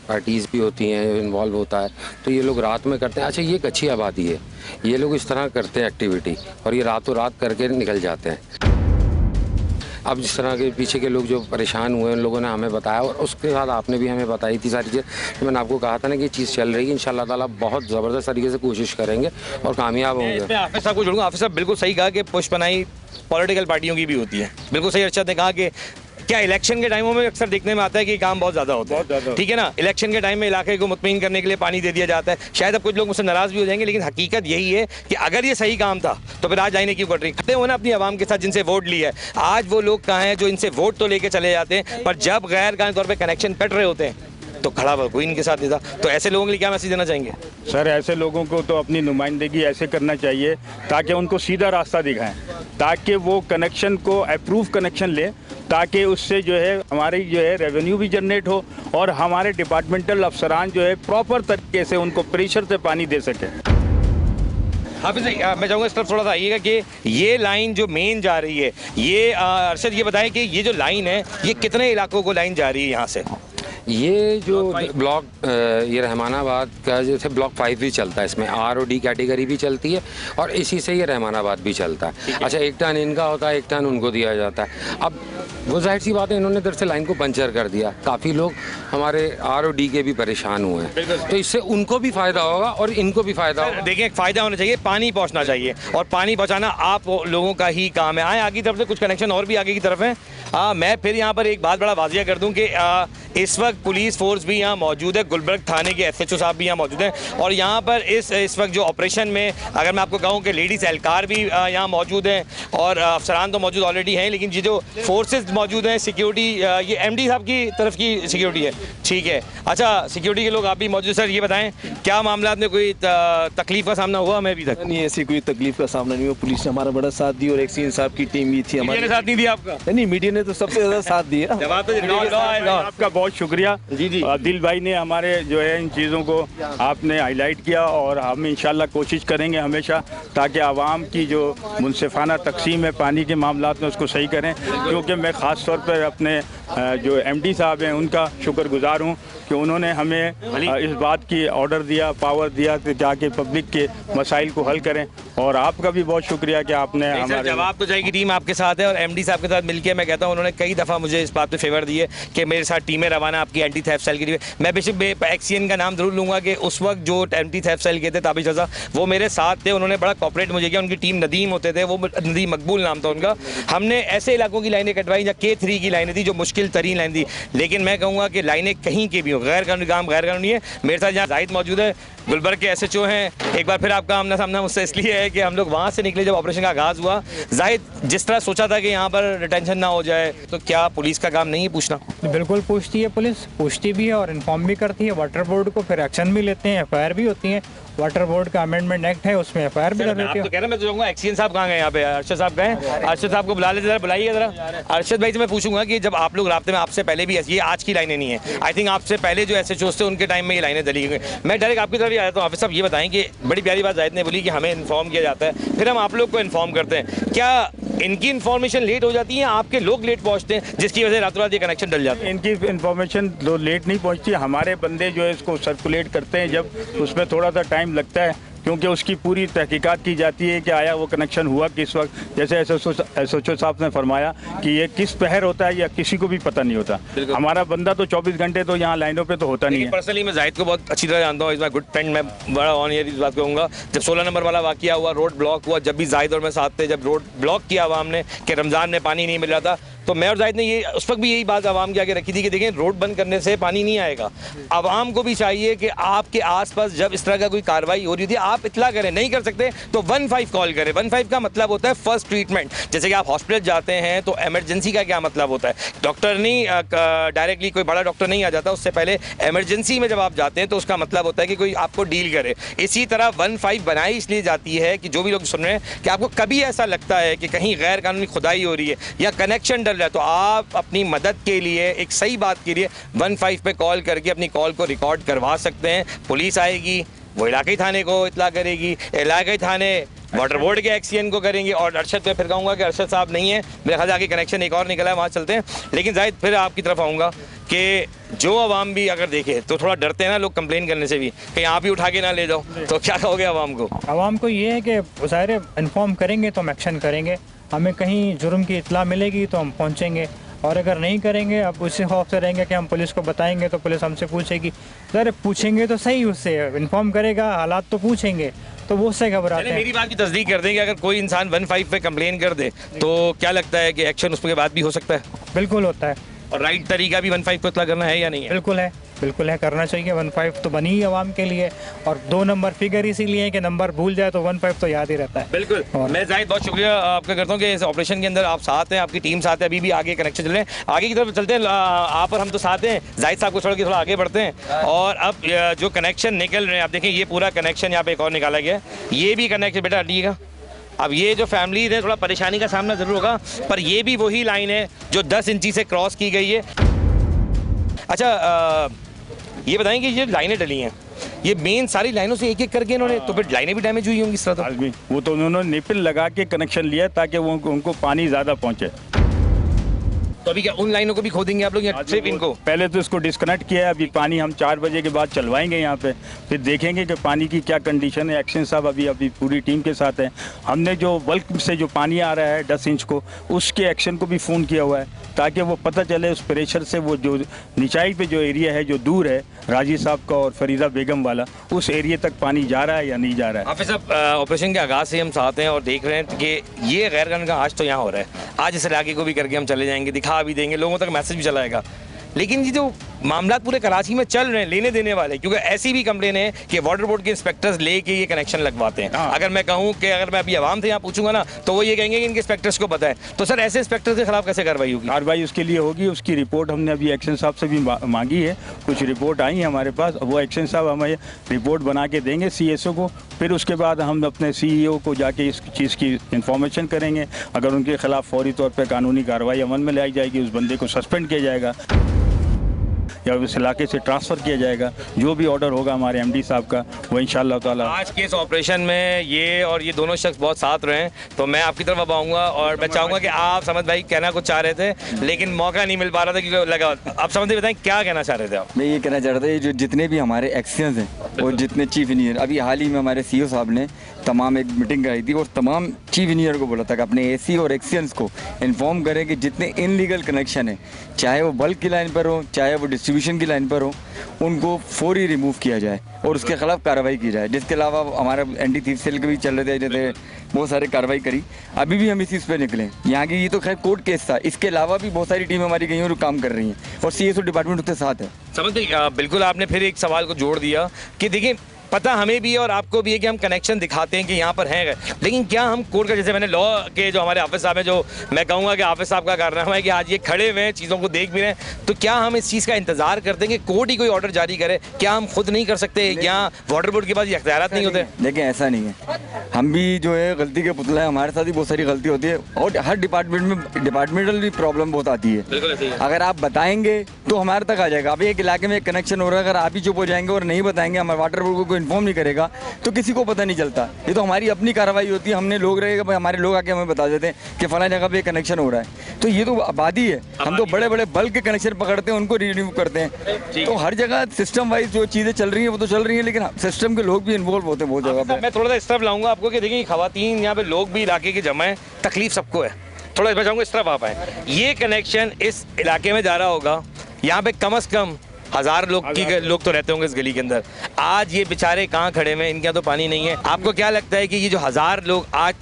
पार्टीज़ भी होती हैं, इन्वॉल्व होता है, तो ये लोग रात में करते हैं। अच्छा, ये एक अच्छी आबादी है, ये लोग इस तरह करते हैं एक्टिविटी, और ये रातों रात करके निकल जाते हैं। अब जिस तरह के पीछे के लोग जो परेशान हुए उन लोगों ने हमें बताया, और उसके बाद आपने भी हमें बताई थी सारी चीज़। तो मैंने आपको कहा था ना कि ये चीज़ चल रही है, इंशाल्लाह ताला बहुत ज़बरदस्त तरीके से कोशिश करेंगे और कामयाब होंगे। हाफिज़ साहब को जोड़ूंगा। हाफिज़ साहब बिल्कुल सही कहा कि पुष्पनाई पॉलिटिकल पार्टियों की भी होती है, बिल्कुल सही अर्शद ने कहा कि क्या इलेक्शन के टाइमों में अक्सर देखने में आता है कि काम बहुत ज़्यादा होता है, ठीक है ना। इलेक्शन के टाइम में इलाके को मुतमईन करने के लिए पानी दे दिया जाता है। शायद अब कुछ लोग मुझसे नाराज़ भी हो जाएंगे, लेकिन हकीकत यही है कि अगर ये सही काम था तो फिर आज लाइनें क्यों कट रही? खड़े हो ना अपनी आवाम के साथ जिनसे वोट लिया है। आज वो लोग कहाँ हैं जो इनसे वोट तो लेके चले जाते हैं, पर जब गैर कानूनी तौर पर कनेक्शन कट रहे होते हैं तो खड़ा हुआ कोई इनके साथ नहीं था। तो ऐसे लोगों के लिए क्या मैसेज देना चाहेंगे? सर ऐसे लोगों को तो अपनी नुमाइंदगी ऐसे करना चाहिए ताकि उनको सीधा रास्ता दिखाएं, ताकि वो कनेक्शन को अप्रूव कनेक्शन ले, ताकि उससे जो है हमारी जो है रेवेन्यू भी जनरेट हो और हमारे डिपार्टमेंटल अफसरान जो है प्रॉपर तरीके से उनको प्रेशर से पानी दे सके। हाफिज भाई, मैं चाहूँगा इस तरफ थोड़ा सा आइएगा कि ये लाइन जो मेन जा रही है, ये अरशद ये बताएं कि ये जो लाइन है ये कितने इलाकों को लाइन जा रही है यहाँ से? ये जो ब्लॉक ये रहमानाबाद का जैसे ब्लॉक 5 भी चलता है, इसमें आर और डी कैटेगरी भी चलती है और इसी से ये रहमानाबाद भी चलता है। अच्छा, एक टन इनका होता है, एक टन उनको दिया जाता है। अब वो जाहिर सी बात है, इन्होंने इधर से लाइन को पंचर कर दिया, काफ़ी लोग हमारे आर और डी के भी परेशान हुए हैं, तो इससे उनको भी फ़ायदा होगा और इनको भी फ़ायदा होगा। देखिए, एक फ़ायदा होना चाहिए, पानी पहुँचना चाहिए और पानी पहुँचाना आप लोगों का ही काम है। आए आगे की तरफ से कुछ कनेक्शन और भी आगे की तरफ है। मैं फिर यहाँ पर एक बात बड़ा वाजिया कर दूँ कि इस वक्त पुलिस फोर्स भी यहाँ मौजूद है, गुलबर्ग थाने के SHO साहब भी यहाँ मौजूद हैं और यहाँ पर इस वक्त जो ऑपरेशन में अगर मैं आपको कहूँ कि लेडीज़ एहलकार भी यहाँ मौजूद हैं और अफसरान तो मौजूद ऑलरेडी हैं, लेकिन ये जो फोर्सेज मौजूद हैं, सिक्योरिटी, ये MD साहब की तरफ की सिक्योरिटी है, ठीक है। अच्छा, सिक्योरिटी के लोग आप भी मौजूद। सर ये बताएं, क्या मामला में कोई तकलीफ का सामना हुआ हमें अभी तक? नहीं, ऐसी कोई तकलीफ का सामना नहीं हुआ। पुलिस ने हमारा बड़ा साथ दिया और एक्सीन साहब की टीम भी थी हमारे साथ। नहीं दिया आपका? नहीं, मीडिया ने तो सबसे ज़्यादा साथ दिया। जवाब तो आपका बहुत शुक्रिया जी। दिल भाई ने हमारे जो है इन चीज़ों को आपने हाईलाइट किया और हम इंशाल्लाह कोशिश करेंगे हमेशा ताकि आवाम की जो मुनसिफाना तकसीम है पानी के मामलात में उसको सही करें, क्योंकि मैं ख़ास तौर पर अपने जो MD साहब हैं उनका शुक्रगुजार हूँ कि उन्होंने हमें इस बात की ऑर्डर दिया, पावर दिया कि जाके पब्लिक के मसाइल को हल करें। और आपका भी बहुत शुक्रिया कि आपने हमारे जवाब तो जाएगी, टीम आपके साथ है और MD साहब के साथ मिलकर मैं कहता हूँ उन्होंने कई दफ़ा मुझे इस बात पे फेवर दी है कि मेरे साथ टीमें रवाना आपकी एंटी थेफ्ट सेल के लिए। मैं बेशक एक्सीएन का नाम जरूर लूँगा कि उस वक्त जो एंटी थेफ्ट सेल के थे ताबिश रज़ा, वो मेरे साथ थे, उन्होंने बड़ा कॉपरेट मुझे किया। उनकी टीम नदीम होते थे, वो नदीम मकबूल नाम था उनका। हमने ऐसे इलाकों की लाइनें कटवाई जहाँ K3 की लाइनें थी जो मुश्किल तरीन लाइन थी, लेकिन मैं कहूँगा कि लाइनें कहीं की भी हो, गैर कानूनी काम गैर कानूनी है। मेरे साथ यहाँ जाहिद मौजूद है, गुलबर्ग के SHO हैं। एक बार फिर आपका आमना सामना मुझसे इसलिए है कि हम लोग वहाँ से निकले जब ऑपरेशन का आगाज़ हुआ। जाहिद, जिस तरह सोचा था कि यहाँ पर डिटेंशन ना हो जाए, तो क्या पुलिस का काम नहीं है पूछना? बिल्कुल पूछती है, पुलिस पूछती भी है और इन्फॉर्म भी करती है। वाटर बोर्ड को फिर एक्शन भी लेते हैं, FIR भी होती है। वाटर बोर्ड का अमेंडमेंट एक्ट है, उसमें FIR भी कर देते हैं। तो कह रहा मैं तो चाहूँगा एक्सीएन साहब कहाँ गए यहाँ पे? अरशद साहब गए? अरशद साहब को बुला ले, जरा बुलाइए जरा। अरशद भाई से मैं पूछूंगा कि जब आप लोग रास्ते में, आपसे पहले भी ये आज की लाइनें नहीं है, आई थिंक आपसे पहले जो SHOs थे उनके टाइम में ये लाइनें डली गई। मैं डायरेक्ट आपकी तरफ ही आ जाता हूँ। हाफिज साहब ये बताएं कि बड़ी प्यारी बात जाहिद ने बोली कि हमें इन्फॉर्म किया जाता है, फिर हम आप लोग को इन्फॉर्म करते हैं। क्या इनकी इन्फॉर्मेशन लेट हो जाती है, आपके लोग लेट पहुँचते हैं जिसकी वजह से रातों रात ये कनेक्शन डल जाता है? इनकी इन्फॉर्मेशन लेट नहीं पहुंचती, हमारे बंदे जो है इसको सर्कुलेट करते हैं, जब उसमें थोड़ा सा टाइम लगता है क्योंकि उसकी पूरी तहकीकात की जाती है कि आया वो कनेक्शन हुआ किस वक्त। जैसे SHO साहब ने फरमाया कि ये किस पहर होता है या किसी को भी पता नहीं होता। हमारा बंदा तो 24 घंटे तो यहाँ लाइनों पे तो होता नहीं है। पर्सनली मैं जाहिद को बहुत अच्छी तरह जानता हूँ, इस बार गुड फ्रेंड, मैं बड़ा ऑन ईयर इस बात कहूँगा। जब 16 नंबर वाला वाकया हुआ, रोड ब्लॉक हुआ, जब भी जाहिद और मैं साथ थे, जब रोड ब्लॉक किया आवाम ने कि रमज़ान में पानी नहीं मिल रहा था, तो मैं और जाहिद ने ये उस वक्त भी यही बात आवाम के आगे रखी थी कि देखें, रोड बंद करने से पानी नहीं आएगा। आवाम को भी चाहिए कि आपके आसपास जब इस तरह का कोई कार्रवाई हो रही थी आप इतला करें, नहीं कर सकते तो 15 कॉल करें। 15 का मतलब होता है फर्स्ट ट्रीटमेंट। जैसे कि आप हॉस्पिटल जाते हैं तो इमरजेंसी का क्या मतलब होता है? डॉक्टर नहीं डायरेक्टली कोई बड़ा डॉक्टर नहीं आ जाता, उससे पहले इमरजेंसी में जब आप जाते हैं तो उसका मतलब होता है कि कोई आपको डील करे। इसी तरह 15 बनाई इसलिए जाती है कि जो भी लोग सुन रहे हैं कि आपको कभी ऐसा लगता है कि कहीं गैर कानूनी खुदाई हो रही है या कनेक्शन डल रहा है, तो आप अपनी मदद के लिए, एक सही बात के लिए 15 पे कॉल करके अपनी कॉल को रिकॉर्ड करवा सकते हैं। पुलिस आएगी, वो इलाकाई थाने को इतला करेगी, इलाकाई थाने वाटर बोर्ड के एक्सीएन को करेंगे। और अरशद पे फिर कहूँगा कि अरशद साहब नहीं है, मेरे ख्याल आगे कनेक्शन एक और निकला है, वहाँ चलते हैं। लेकिन जाहिद फिर आपकी तरफ आऊँगा कि जो आवाम भी अगर देखे तो थोड़ा डरते हैं ना लोग कंप्लेन करने से भी, कहीं आप ही उठा के ना ले जाओ, तो क्या कहोगे आवाम को? आवाम को ये है कि ज़ाहिर इन्फॉर्म करेंगे तो हम एक्शन करेंगे, हमें कहीं जुर्म की इतला मिलेगी तो हम पहुँचेंगे, और अगर नहीं करेंगे अब उसी खौफ से रहेंगे कि हम पुलिस को बताएंगे तो पुलिस हमसे पूछेगी। सर पूछेंगे तो सही, उससे इन्फॉर्म करेगा, हालात तो पूछेंगे, तो वो उससे घबराते हैं। मेरी बात की तस्दीक कर दें कि अगर कोई इंसान 15 पे कंप्लेन कर दे तो क्या लगता है कि एक्शन उसके बाद भी हो सकता है? बिल्कुल होता है। और राइट तरीका भी 15 को इतला करना है या नहीं है? बिल्कुल है। बिल्कुल है, करना चाहिए। 15 तो बनी ही आवाम के लिए, और 2 नंबर फिगर इसीलिए है कि नंबर भूल जाए तो 15 तो याद ही रहता है। बिल्कुल। मैं जाहिद बहुत शुक्रिया आपका करता हूँ कि इस ऑपरेशन के अंदर आप साथ हैं, आपकी टीम साथ है, अभी भी आगे कनेक्शन चल रहे हैं, आगे की तरफ चलते हैं। आप और हम तो साथ हैं, जाहिद साहब को छोड़ के थोड़ा आगे बढ़ते हैं। और अब जो कनेक्शन निकल रहे हैं, आप देखें ये पूरा कनेक्शन यहाँ पे एक और निकाला गया, ये भी कनेक्शन बेटा हटिएगा। अब ये जो फैमिलीज है थोड़ा परेशानी का सामना ज़रूर होगा, पर ये भी वही लाइन है जो 10 इंची से क्रॉस की गई है। अच्छा, ये बताएं कि ये लाइनें डली हैं, ये मेन सारी लाइनों से एक एक करके इन्होंने, तो फिर लाइनें भी डैमेज हुई होंगी इस तरह तो? आदमी वो तो उन्होंने निपिल लगा के कनेक्शन लिया ताकि वो उनको पानी ज़्यादा पहुँचे। तो अभी क्या उन लाइनों को भी खोदेंगे आप लोग या सिर्फ इनको? पहले तो इसको डिस्कनेक्ट किया है, अभी पानी हम 4 बजे के बाद चलवाएंगे यहाँ पे, फिर देखेंगे कि पानी की क्या कंडीशन है। एक्शन साहब अभी पूरी टीम के साथ हैं। हमने जो बल्क से जो पानी आ रहा है 10 इंच को, उसके एक्शन को भी फ़ोन किया हुआ है ताकि वो पता चले उस प्रेशर से वो जो निचाई पे जो एरिया है जो दूर है राजी साहब का और फरीदा बेगम वाला, उस एरिया तक पानी जा रहा है या नहीं जा रहा है। हाफिज साहब, ऑपरेशन के आगाज़ से हम साथ हैं और देख रहे हैं कि ये गैर कानूनी का आज तो यहाँ हो रहा है, आज इस इलाके को भी करके हम चले जाएंगे, दिखा भी देंगे, लोगों तक मैसेज भी चलाएगा। लेकिन ये जो मामला पूरे कराची में चल रहे हैं लेने देने वाले, क्योंकि ऐसी भी कंप्लेन है कि वाटर बोर्ड के इंस्पेक्टर्स लेके ये कनेक्शन लगवाते हैं। अगर मैं कहूँ कि अगर मैं अभी आवाम से यहाँ पूछूंगा ना तो वो ये कहेंगे कि इनके इंस्पेक्टर्स को पता है। तो सर ऐसे इंस्पेक्टर्स के खिलाफ कैसे कार्रवाई होगी? कार्रवाई उसके लिए होगी, उसकी रिपोर्ट हमने अभी एक्शन साहब से भी मांगी है, कुछ रिपोर्ट आई है हमारे पास, वो एक्शन साहब हमें रिपोर्ट बना के देंगे CSO को, फिर उसके बाद हम अपने CEO को जाके इस चीज़ की इंफॉर्मेशन करेंगे। अगर उनके खिलाफ फौरी तौर पर कानूनी कार्रवाई अमल में लाई जाएगी, उस बंदे को सस्पेंड किया जाएगा या उस इलाके से ट्रांसफ़र किया जाएगा। जो भी ऑर्डर होगा हमारे MD साहब का वो इंशाअल्लाह ताला। आज के इस ऑपरेशन में ये दोनों शख्स बहुत साथ रहे हैं, तो मैं आपकी तरफ अब आऊँगा और मैं चाहूँगा कि आप समझ भाई कहना कुछ चाह रहे थे लेकिन मौका नहीं मिल पा रहा था क्योंकि लगा। आप समझ बताएं क्या कहना चाह रहे थे आप? मैं ये कहना चाह रहा था, जो जितने भी हमारे एक्शंस हैं और जितने चीफ इंजीनियर, अभी हाल ही में हमारे CEO साहब ने तमाम एक मीटिंग कराई थी और तमाम चीफ इंजीनियर को बोला था कि अपने AC और एक्शंस को इन्फॉर्म करें कि जितने इनलीगल कनेक्शन हैं, चाहे वो बल्क की लाइन पर हो चाहे वो डिस्ट्रीब्यूशन की लाइन पर हो, उनको फौरी रिमूव किया जाए और उसके खिलाफ कार्रवाई की जाए। जिसके अलावा हमारा एंटी थीफ सेल के भी चल रहे थे, जैसे बहुत सारे कार्रवाई करी। अभी भी हम इसी इस पर निकले, यहाँ की ये तो खैर कोर्ट केस था, इसके अलावा भी बहुत सारी टीम हमारी गई और काम कर रही हैं और CSO डिपार्टमेंट उसके साथ है। समझ बिल्कुल आपने फिर एक सवाल को जोड़ दिया कि देखिए पता हमें भी और आपको भी है कि हम कनेक्शन दिखाते हैं कि यहाँ पर हैं, लेकिन क्या हम कोर्ट का, जैसे मैंने लॉ के जो हमारे हाफिज साहब हैं, जो मैं कहूँगा कि हाफिज साहब का कारनामा है कि आज ये खड़े हुए हैं चीज़ों को देख भी रहे हैं, तो क्या हम इस चीज़ का इंतजार करते हैं कि कोर्ट ही कोई ऑर्डर जारी करे? क्या हम खुद नहीं कर सकते या वाटर बोर्ड के पास ये इख्तियारात नहीं होते? देखिए ऐसा नहीं है, हम भी जो है गलती के पुतला है, हमारे साथ भी बहुत सारी गलती होती है और हर डिपार्टमेंट में डिपार्टमेंटल भी प्रॉब्लम बहुत आती है। बिल्कुल ऐसे ही है। अगर आप बताएंगे तो हमारे तक आ जाएगा। अभी एक इलाके में एक कनेक्शन हो रहा है, अगर आप ही चुप हो जाएंगे और नहीं बताएंगे, हमारे वाटर बोर्ड को इन्फॉर्म नहीं करेगा तो किसी को पता नहीं चलता। ये तो हमारी अपनी कार्रवाई होती है, हमने लोग रहेगा भाई, हमारे लोग आके हमें बता देते हैं कि फला जगह पे कनेक्शन हो रहा है, तो ये तो आबादी है। हम तो बड़े बड़े बल्क के कनेक्शन पकड़ते हैं, उनको रिन्यू करते हैं। तो हर जगह सिस्टम वाइज जो चीज़ें चल रही हैं वो तो चल रही हैं, लेकिन सिस्टम के लोग भी इन्वॉल्व होते हैं बहुत जगह पे। मैं थोड़ा सा इस तरफ लाऊंगा आपको कि देखिए खवातीन यहाँ पे लोग भी इलाके के जमा है, तकलीफ सबको है। थोड़ा मैं चाहूँगा इस तरफ आप आए, ये कनेक्शन इस इलाके में जा रहा होगा, यहाँ पे कम से कम 1000 लोग तो रहते होंगे इस गली के अंदर। आज ये बेचारे कहाँ खड़े हैं, इनके यहाँ तो पानी नहीं है। आपको क्या लगता है कि ये जो 1000 लोग आज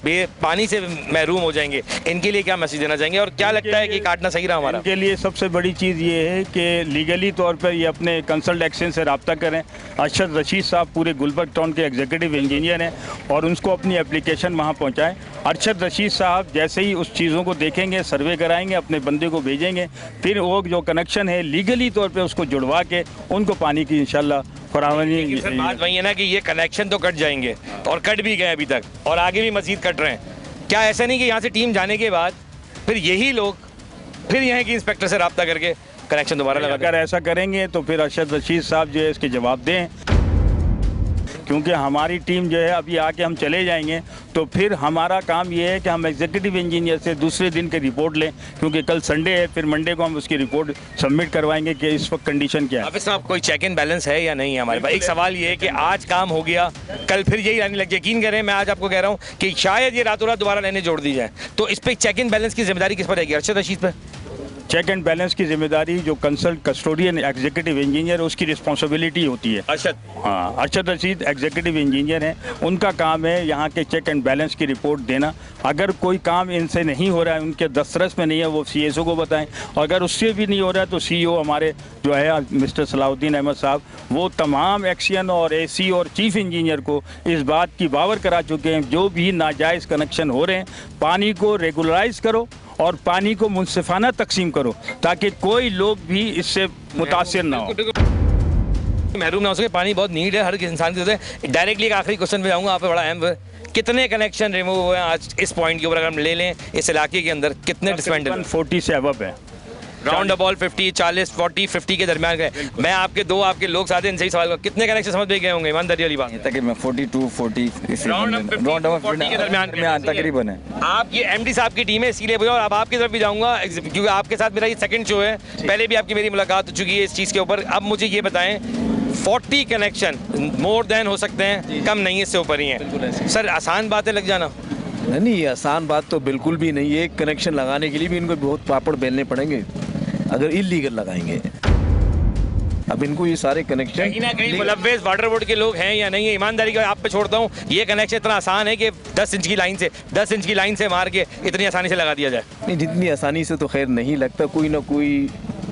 पानी से महरूम हो जाएंगे, इनके लिए क्या मैसेज देना चाहेंगे और क्या लगता है कि काटना सही रहा हमारा? इनके लिए सबसे बड़ी चीज़ ये है कि लीगली तौर पर ये अपने कंसल्ट एक्शन से रब्ता करें। अरशद रशीद साहब पूरे गुलबर्ग टाउन के एग्जीक्यूटिव इंजीनियर हैं और उनको अपनी एप्लीकेशन वहाँ पहुँचाएँ। अरशद रशीद साहब जैसे ही उस चीज़ों को देखेंगे, सर्वे कराएंगे, अपने बंदे को भेजेंगे, फिर वो जो कनेक्शन है लीगली तौर पे उसको जुड़वा के उनको पानी की इंशाल्लाह फराहमी। बात वही है ना कि ये कनेक्शन तो कट जाएंगे और कट भी गए अभी तक और आगे भी मजीद कट रहे हैं। क्या ऐसा नहीं कि यहाँ से टीम जाने के बाद फिर यही लोग फिर यहाँ की इंस्पेक्टर से रब्ता करके कनेक्शन दोबारा लगा? अगर ऐसा करेंगे तो फिर अरशद रशीद साहब जो है इसके जवाब दें, क्योंकि हमारी टीम जो है अभी आके हम चले जाएंगे तो फिर हमारा काम ये है कि हम एग्जीक्यूटिव इंजीनियर से दूसरे दिन की रिपोर्ट लें, क्योंकि कल संडे है, फिर मंडे को हम उसकी रिपोर्ट सबमिट करवाएंगे कि इस वक्त कंडीशन क्या है। हाफिज साहब कोई चेक एंड बैलेंस है या नहीं है हमारे पास? एक सवाल ये है कि आज काम हो गया, कल फिर यही आने लग, यकीन करें मैं आज आपको कह रहा हूँ कि शायद ये रातों रात दोबारा लाइनें जोड़ दी जाए, तो इस पर चेक एंड बैलेंस की जिम्मेदारी किस पर रहेगी? अरशद रशीद पर? चेक एंड बैलेंस की जिम्मेदारी जो कंसल्ट कस्टोडियन एग्जीक्यूटिव इंजीनियर उसकी रिस्पॉन्सिबिलिटी होती है। अरशद, हाँ, अरशद रशीद एग्जीक्यूटिव इंजीनियर हैं, उनका काम है यहाँ के चेक एंड बैलेंस की रिपोर्ट देना। अगर कोई काम इनसे नहीं हो रहा है, उनके दस्तरस में नहीं है, वो CSO को बताएं, और अगर उससे भी नहीं हो रहा है तो CEO हमारे जो है मिस्टर सलाउद्दीन अहमद साहब, वो तमाम एक्शन और AC और चीफ इंजीनियर को इस बात की बावर करा चुके हैं, जो भी नाजायज़ कनेक्शन हो रहे हैं पानी को रेगुलराइज करो और पानी को मुनसिफाना तकसीम करो, ताकि कोई लोग भी इससे मुतासिर ना हो, महरूम ना हो सके। पानी बहुत नीड है हर इंसान की जरूरत है। डायरेक्टली एक आखिरी क्वेश्चन पे जाऊँगा, आप पे बड़ा अहम है, कितने कनेक्शन रिमूव हुए हैं आज इस पॉइंट के ऊपर? अगर हम ले लें इस इलाके के अंदर कितने डिस्पेंडल? 40 से अबव है, राउंड अबाउट 50, 40, 40, 50 के दरमियान गए। मैं आपके लोग साथ हैं, इनसे ही सवाल करूं, कितने कनेक्शन समझ में गए होंगे ईमानदारी वाली बात? तक मैं 42, 40 राउंड अबाउट 40 के दरमियान तकरीबन है। आप ये MD साहब की टीम है इसीलिए बुझा। और अब आपकी तरफ भी जाऊंगा क्योंकि आपके साथ मेरा ये सेकंड शो है, पहले भी आपकी मेरी मुलाकात हो चुकी है इस चीज़ के ऊपर। अब मुझे ये बताएं, 40 कनेक्शन मोर देन हो सकते हैं, कम नहीं, इससे ऊपर ही है सर। आसान बात है लग जाना? नहीं, ये आसान बात तो बिल्कुल भी नहीं है। एक कनेक्शन लगाने के लिए भी इनको बहुत पापड़ बेलने पड़ेंगे अगर इलीगल लगाएंगे। अब इनको ये सारे कनेक्शन कहीं ना कहीं मुलव्वस वाटर बोर्ड के लोग हैं या नहीं है, ईमानदारी का आप पे छोड़ता हूँ। ये कनेक्शन इतना आसान है कि 10 इंच की लाइन से मार के इतनी आसानी से लगा दिया जाए? नहीं, जितनी आसानी से तो खैर नहीं लगता, कोई ना कोई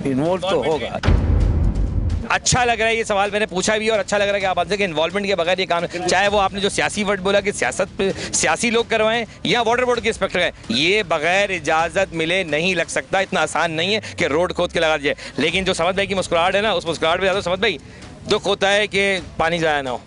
इन्वॉल्व तो होगा। अच्छा लग रहा है ये सवाल मैंने पूछा भी, और अच्छा लग रहा है कि आप आंसर के इन्वॉल्वमेंट के बगैर ये काम, चाहे वो आपने जो सियासी वर्ड बोला कि सियासत पे सियासी लोग करवाएं या वाटर बोर्ड के इंस्पेक्टर हैं, ये बगैर इजाज़त मिले नहीं लग सकता। इतना आसान नहीं है कि रोड खोद के लगा दिए। लेकिन जो समझ भाई की मुस्कुराहट है ना, उस मुस्कुराहट पर ज़्यादा समझ भाई दुख होता है कि पानी ज़ाया ना हो।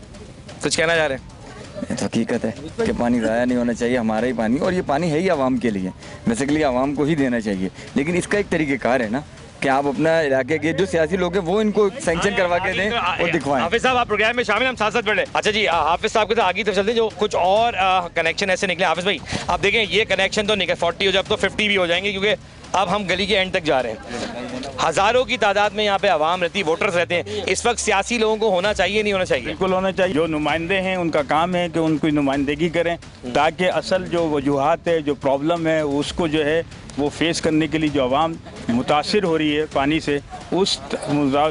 कुछ कहना चाह रहे हैं? तो हकीकत है कि पानी ज़ाया नहीं होना चाहिए, हमारा ही पानी, और ये पानी है ही आवाम के लिए, बेसिकली आवाम को ही देना चाहिए। लेकिन इसका एक तरीक़ेकार है ना कि आप अपना इलाके के जो सियासी लोग हैं वो इनको सैंक्शन करवा के दें और दिखवाएं। हाफिज साहब आप प्रोग्राम में शामिल, हम साथ साथ बढ़े। अच्छा जी, हाफिज साहब के साथ आगे तो चलते हैं, जो कुछ और कनेक्शन ऐसे निकले। हाफिज भाई आप देखें, ये कनेक्शन तो निकले 40 हो जाए, अब तो 50 भी हो जाएंगे, क्योंकि अब हम गली के एंड तक जा रहे हैं। हज़ारों की तादाद में यहाँ पे आवाम रहती है, वोटर्स रहते हैं। इस वक्त सियासी लोगों को होना चाहिए, नहीं होना चाहिए? बिल्कुल होना चाहिए। जो नुमाइंदे हैं उनका काम है कि उनकी नुमाइंदगी करें, ताकि असल जो वजूहात है, जो प्रॉब्लम है, उसको जो है वो फेस करने के लिए जो आवाम मुतासिर हो रही है पानी से, उस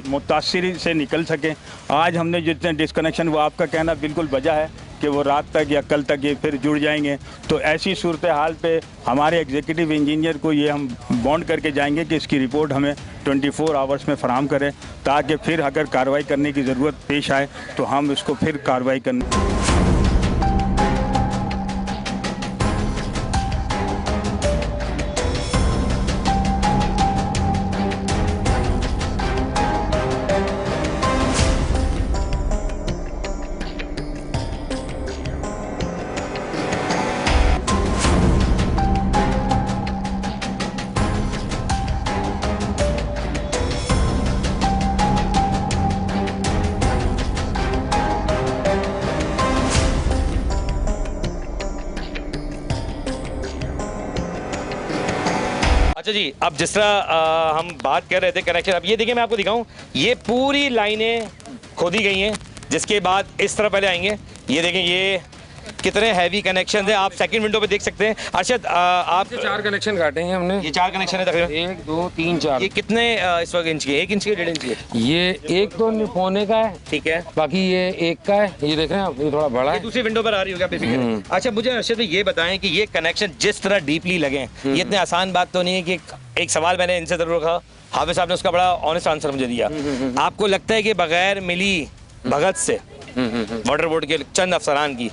मुतासिरी से निकल सकें। आज हमने जितने डिस्कनेक्शन, वो आपका कहना बिल्कुल बजा है कि वो रात तक या कल तक ये फिर जुड़ जाएंगे। तो ऐसी सूरत हाल पे हमारे एग्जीक्यूटिव इंजीनियर को ये हम बॉन्ड करके जाएंगे कि इसकी रिपोर्ट हमें 24 आवर्स में फराहम करें, ताकि फिर अगर कार्रवाई करने की ज़रूरत पेश आए तो हम इसको फिर कार्रवाई करने। अच्छा जी, अब जिस तरह हम बात कर रहे थे कनेक्शन, अब ये देखिए मैं आपको दिखाऊं, ये पूरी लाइनें खोदी गई हैं, जिसके बाद इस तरह पहले आएंगे। ये देखें, ये कितने हैवी कनेक्शन है, आप सेकंड विंडो पे देख सकते हैं। अरशद आप 4 कनेक्शन काटे हैं हमने। ये 4 कनेक्शन है तकरीबन, 1, 2, 3, 4। ये कितने इस वक्त इंच के? 1 इंच के, 1.5 इंच के? ये 1 तो पौने का है, ठीक है, बाकी ये 1 का है। ये देख रहे हैं आप, ये थोड़ा बड़ा है। दूसरी विंडो पर आ रही होगी, आप बेफिक्र। अच्छा मुझे अरशद भाई ये बताएं कि ये कनेक्शन जिस तरह डीपली लगे हैं, ये इतने आसान बात तो नहीं है कि एक सवाल मैंने इनसे जरूर रखा, हाफिज साहब ने उसका बड़ा ऑनेस्ट आंसर मुझे दिया। आपको लगता है कि बगैर मिली भगत से वाटर बोर्ड के चंद अफसरान की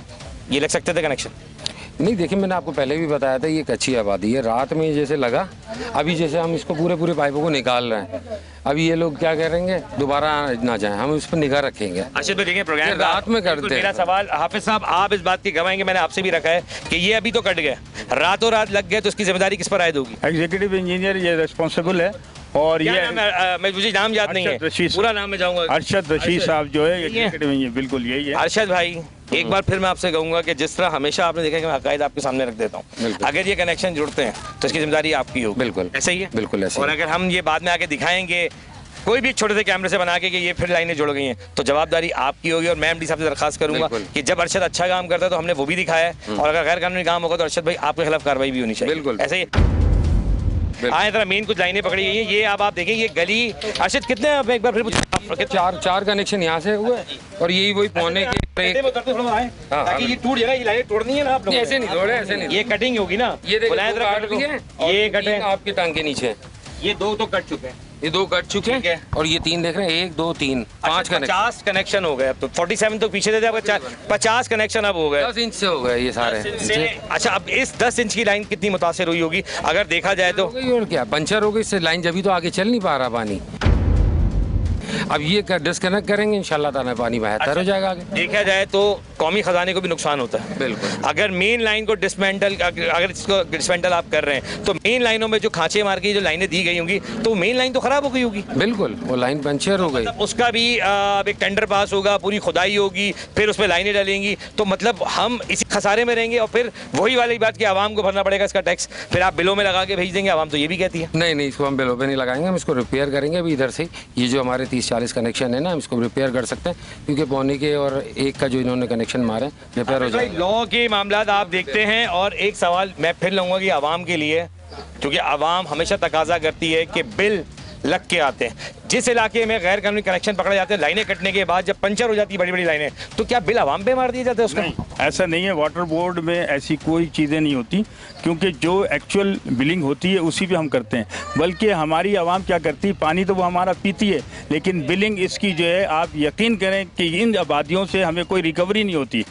ये लग सकते थे कनेक्शन? नहीं, देखिए मैंने आपको पहले भी बताया था, ये एक अच्छी आबादी है। रात में जैसे लगा, अभी जैसे हम इसको पूरे पाइपों को निकाल रहे हैं, अभी ये लोग क्या करेंगे, दोबारा ना जाएं, हम इस पर निगाह रखेंगे। अच्छा तो देखिए प्रोग्राम रात में करते हैं। मेरा सवाल हाफिज साहब, आप इस बात की गवाहेंगे, मैंने आपसे भी रखा है कि ये अभी तो कट गए, रातों रात लग गए, तो इसकी जिम्मेदारी किस पर आयद होगी? एग्जीक्यूटिव इंजीनियर ये रिस्पॉन्सिबल है। और ये मैं मुझे नाम याद नहीं है, पूरा नाम में जाऊंगा। अरशद रशीद साहब जो है एग्जीक्यूटिव इंजीनियर, बिल्कुल यही है। अरशद भाई एक बार फिर मैं आपसे कहूंगा कि जिस तरह हमेशा आपने देखा कि मैं हकायद आपके सामने रख देता हूँ, अगर ये कनेक्शन जुड़ते हैं तो इसकी जिम्मेदारी आपकी होगी। बिल्कुल ऐसा ही है, बिल्कुल ऐसा। और अगर हम ये बाद में आके दिखाएंगे कोई भी छोटे से कैमरे से बना के कि ये फिर लाइनें जुड़ गई हैं, तो जवाबदारी आपकी होगी। और मैं MD साहब से दरखास्त करूंगा कि जब अरशद अच्छा काम करता है तो हमने वो भी दिखाया है, और अगर गैर कानूनी काम होगा तो अरशद भाई आपके खिलाफ कार्रवाई भी होनी चाहिए। बिल्कुल ऐसे ही आए जरा मेन कुछ लाइनें पकड़ी गई हैं। ये अब आप देखें ये गली अर्शद कितने अब एक बार फिर चार कनेक्शन यहाँ से हुए और यही वही पौने के ताकि ये टूट जाए ना, ये लाइनें तोड़नी है ना आप लोगों ऐसे नहीं तोड़े, ऐसे नहीं। ये कटिंग होगी ना, ये देखो बुलाएं जरा कट है को। ये कटे आपके टांग के नीचे, ये दो तो कट चुके हैं, ये 2 कट चुके ठीक है। हैं और ये 3 देख रहे हैं, 1 2 3 5 कनेक्शन। 50 कनेक्शन हो गए अब तो। 47 तो पीछे थे, अब 50 कनेक्शन अब हो गए। 10 इंच से हो गए ये सारे। अच्छा, अब इस 10 इंच की लाइन कितनी मुतासिर हुई होगी अगर देखा जाए तो? हो गई और क्या, पंचर हो गई इससे लाइन, जब तो आगे चल नहीं पा रहा पानी। अब ये डिस्कनेक्ट करेंगे इंशाल्लाह ताला पानी बेहतर हो जाएगा आगे। देखा जाए तो कौमी खजाने को भी नुकसान होता है। बिल्कुल। अगर मेन लाइन को डिसमेंटल, अगर इसको डिसमेंटल आप कर रहे हैं तो मेन लाइनों में जो खांचे मार के जो लाइनें दी गई होंगी तो मेन लाइन तो खराब हो गई होगी। बिल्कुल, वो लाइन पंचर हो गई। उसका भी अब एक टेंडर पास होगा, पूरी खुदाई होगी, फिर उसमें लाइनें डलेंगी, तो मतलब हम इसी खसारे में रहेंगे और फिर वही वाली बात कि आवाम को भरना पड़ेगा इसका टैक्स, फिर आप बिलों में लगा के भेज देंगे। आवाम तो ये भी कहती है नहीं, इसको हम बिलों पे नहीं लगाएंगे, हम इसको रिपेयर करेंगे अभी इधर से। ये जो हमारे 30-40 कनेक्शन है ना, हम इसको रिपेयर कर सकते हैं क्योंकि पौने के और 1 का जो इन्होंने कनेक्शन मारे रिपेयर हो जाएगा। लॉ के मामला आप देखते हैं। और एक सवाल मैं फिर लूँगा कि आवाम के लिए, क्योंकि आवाम हमेशा तकाजा करती है कि बिल लग के आते हैं। जिस इलाके में गैर कानूनी कनेक्शन पकड़े जाते हैं, लाइनें कटने के बाद जब पंचर हो जाती है बड़ी बड़ी लाइनें, तो क्या बिल आवाम पे मार दिए जाते हैं उसका? ऐसा नहीं है, वाटर बोर्ड में ऐसी कोई चीज़ें नहीं होती, क्योंकि जो एक्चुअल बिलिंग होती है उसी पे हम करते हैं। बल्कि हमारी आवाम क्या करती है, पानी तो वो हमारा पीती है, लेकिन बिलिंग इसकी जो है, आप यकीन करें कि इन आबादियों से हमें कोई रिकवरी नहीं होती,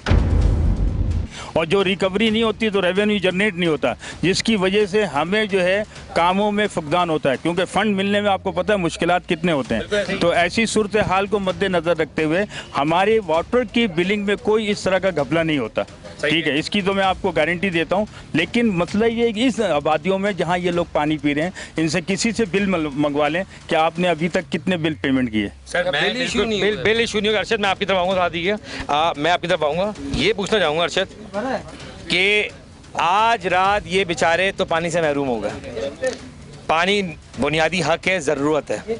और जो रिकवरी नहीं होती तो रेवेन्यू जनरेट नहीं होता, जिसकी वजह से हमें जो है कामों में फुकदान होता है, क्योंकि फ़ंड मिलने में आपको पता है मुश्किलात कितने होते हैं। तो ऐसी सूरत हाल को मद्देनज़र रखते हुए हमारे वाटर की बिलिंग में कोई इस तरह का घपला नहीं होता, ठीक है, इसकी तो मैं आपको गारंटी देता हूँ। लेकिन मसला ये है कि इस आबादियों में जहाँ ये लोग पानी पी रहे हैं, इनसे किसी से बिल मंगवा लें कि आपने अभी तक कितने बिल पेमेंट किए। सर बिल इशू नहीं होगा। अर्शद मैं आपकी तरफ आऊँगा, साथ ही मैं आपकी तरफ आऊँगा। ये पूछना चाहूँगा अर्शद कि आज रात ये बेचारे तो पानी से महरूम हो गए। पानी बुनियादी हक है, ज़रूरत है,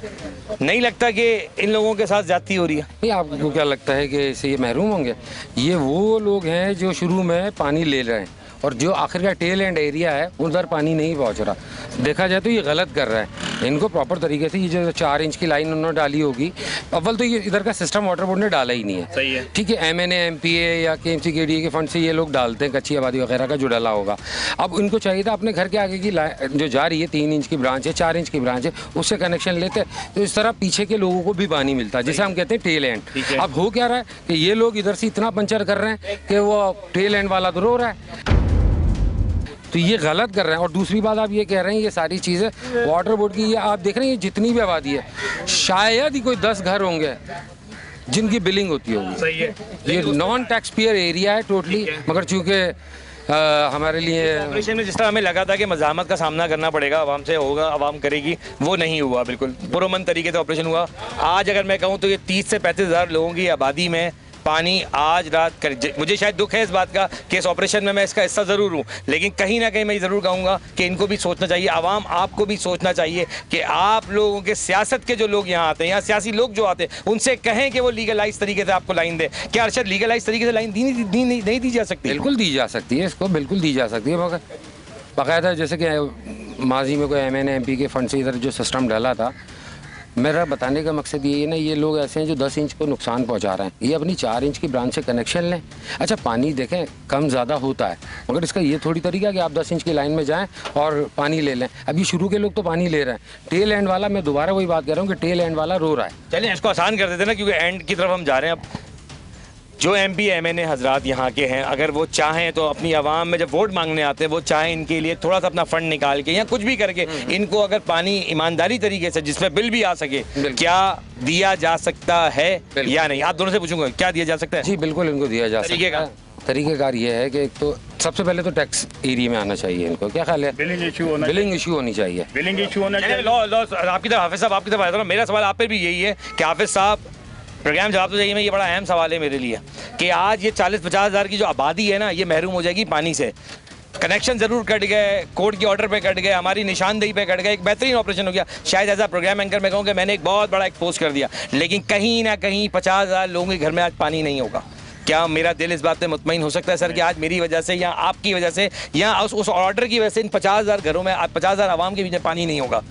नहीं लगता कि इन लोगों के साथ ज्यादती हो रही है? नहीं, आपको क्या लगता है कि इससे ये महरूम होंगे? ये वो लोग हैं जो शुरू में पानी ले रहे हैं और जो आखिर का टेल एंड एरिया है उधर पानी नहीं पहुंच रहा। देखा जाए तो ये गलत कर रहा है। इनको प्रॉपर तरीके से ये जो 4 इंच की लाइन उन्होंने डाली होगी, अव्वल तो ये इधर का सिस्टम वाटर बोर्ड ने डाला ही नहीं है। सही है, ठीक है, MNA MPA या KMC KDA के फंड से ये लोग डालते हैं, कच्ची आबादी वगैरह का जो डाला होगा। अब उनको चाहिए था अपने घर के आगे की जो जा रही है 3 इंच की ब्रांच है, 4 इंच की ब्रांच है, उससे कनेक्शन लेते तो इस तरह पीछे के लोगों को भी पानी मिलता है, जिसे हम कहते हैं टेल एंड। अब हो क्या रहा है कि ये लोग इधर से इतना पंचर कर रहे हैं कि वो टेल एंड वाला तो रो रहा है, तो ये गलत कर रहे हैं। और दूसरी बात आप ये कह रहे हैं ये सारी चीज़ें वाटर बोर्ड की, ये आप देख रहे हैं ये जितनी भी आबादी है शायद ही कोई 10 घर होंगे जिनकी बिलिंग होती होगी। सही है, ये नॉन टैक्स पेयर एरिया है टोटली, मगर चूँकि हमारे लिए ऑपरेशन में जिस तरह हमें लगा था कि मज़ाहमत का सामना करना पड़ेगा, आवाम से होगा, आवाम करेगी, वो नहीं हुआ। बिल्कुल पुरअमन तरीके से ऑपरेशन हुआ। आज अगर मैं कहूँ तो ये 30 से 35 हज़ार लोगों की आबादी में पानी आज रात कर, मुझे शायद दुख है इस बात का कि इस ऑपरेशन में मैं इसका हिस्सा ज़रूर हूँ, लेकिन कहीं ना कहीं मैं ज़रूर कहूँगा कि इनको भी सोचना चाहिए, आवाम आपको भी सोचना चाहिए कि आप लोगों के सियासत के जो लोग यहाँ आते हैं, यहाँ सियासी लोग जो आते हैं, उनसे कहें कि वो लीगलाइज तरीके से आपको लाइन दें। क्या अर्शद लीगलाइज तरीके से लाइन नहीं दी जा सकती? बिल्कुल दी जा सकती है, इसको बिल्कुल दी जा सकती है, मगर बाकायदा जैसे कि माजी में कोई MNA MP के फंड से इधर जो सिस्टम डाला था, मेरा बताने का मकसद ये है ना, ये लोग ऐसे हैं जो 10 इंच को नुकसान पहुंचा रहे हैं। ये अपनी 4 इंच की ब्रांच से कनेक्शन लें। अच्छा, पानी देखें कम ज़्यादा होता है, मगर इसका ये थोड़ी तरीका है कि आप 10 इंच की लाइन में जाएं और पानी ले लें। अभी शुरू के लोग तो पानी ले रहे हैं, टेल एंड वाला, मैं दोबारा वही बात कर रहा हूँ कि टेल एंड वाला रो रहा है। चलिए इसको आसान कर देते ना, क्योंकि एंड की तरफ हम जा रहे हैं। अब जो MP MNA हजरात यहाँ के हैं, अगर वो चाहें तो अपनी आवाम में जब वोट मांगने आते हैं, वो चाहें इनके लिए थोड़ा सा अपना फंड निकाल के या कुछ भी करके इनको अगर पानी ईमानदारी तरीके से जिसमें बिल भी आ सके, क्या दिया जा सकता है या नहीं? आप दोनों से पूछूंगा, क्या दिया जा सकता है? जी बिल्कुल, इनको दिया जा सकता है। तरीक़ेकार ये है कि एक तो सबसे पहले तो टैक्स एरिया में आना चाहिए इनको, क्या ख्याल है? बिलिंग इशू होनी चाहिए। बिलिंग इशू होना चाहिए। आपकी तरफ हाफिज साहब, आपकी तरफ आया था, मेरा सवाल आप पे भी यही है कि हाफिज साहब प्रोग्राम जवाब तो चाहिए। मैं ये बड़ा अहम सवाल है मेरे लिए कि आज ये 40-50 हज़ार की जो आबादी है ना, ये महरूम हो जाएगी पानी से। कनेक्शन ज़रूर कट गए, कोर्ट के ऑर्डर पे कट गए, हमारी निशानदेही पे कट गए, एक बेहतरीन ऑपरेशन हो गया। शायद एज आ प्रोग्राम एंकर मैं कहूँ कि मैंने एक बहुत बड़ा एक्सपोज कर दिया, लेकिन कहीं ना कहीं 50 हज़ार लोगों के घर में आज पानी नहीं होगा। क्या मेरा दिल इस बात पे मुतमईन हो सकता है सर कि आज मेरी वजह से या आपकी वजह से या उस ऑर्डर की वजह से इन 50,000 घरों में 50,000 आवाम के बीच में पानी नहीं होगा?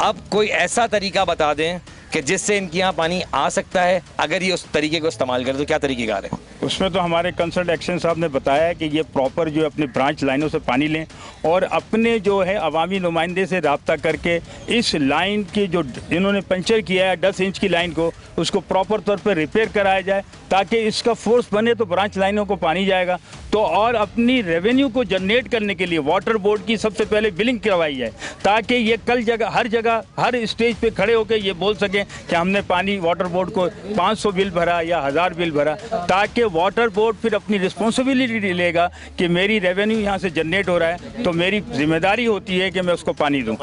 अब कोई ऐसा तरीका बता दें कि जिससे इनके यहाँ पानी आ सकता है, अगर ये उस तरीके को इस्तेमाल करें तो क्या तरीक़ेकार है? उसमें तो हमारे कंसल्ट एक्शन साहब ने बताया है कि ये प्रॉपर जो है अपनी ब्रांच लाइनों से पानी लें और अपने जो है अवामी नुमाइंदे से रब्ता करके इस लाइन की जो इन्होंने पंचर किया है 10 इंच की लाइन को, उसको प्रॉपर तौर पर रिपेयर कराया जाए ताकि इसका फोर्स बने तो ब्रांच लाइनों को पानी जाएगा। तो और अपनी रेवेन्यू को जनरेट करने के लिए वाटर बोर्ड की सबसे पहले बिलिंग करवाई जाए ताकि ये कल हर जगह हर स्टेज पे खड़े होकर ये बोल सकें कि हमने पानी वाटर बोर्ड को 500 बिल भरा या 1000 बिल भरा, ताकि वाटर बोर्ड फिर अपनी रिस्पॉन्सिबिलिटी लेगा कि मेरी रेवेन्यू यहाँ से जनरेट हो रहा है तो मेरी जिम्मेदारी होती है कि मैं उसको पानी दूँ।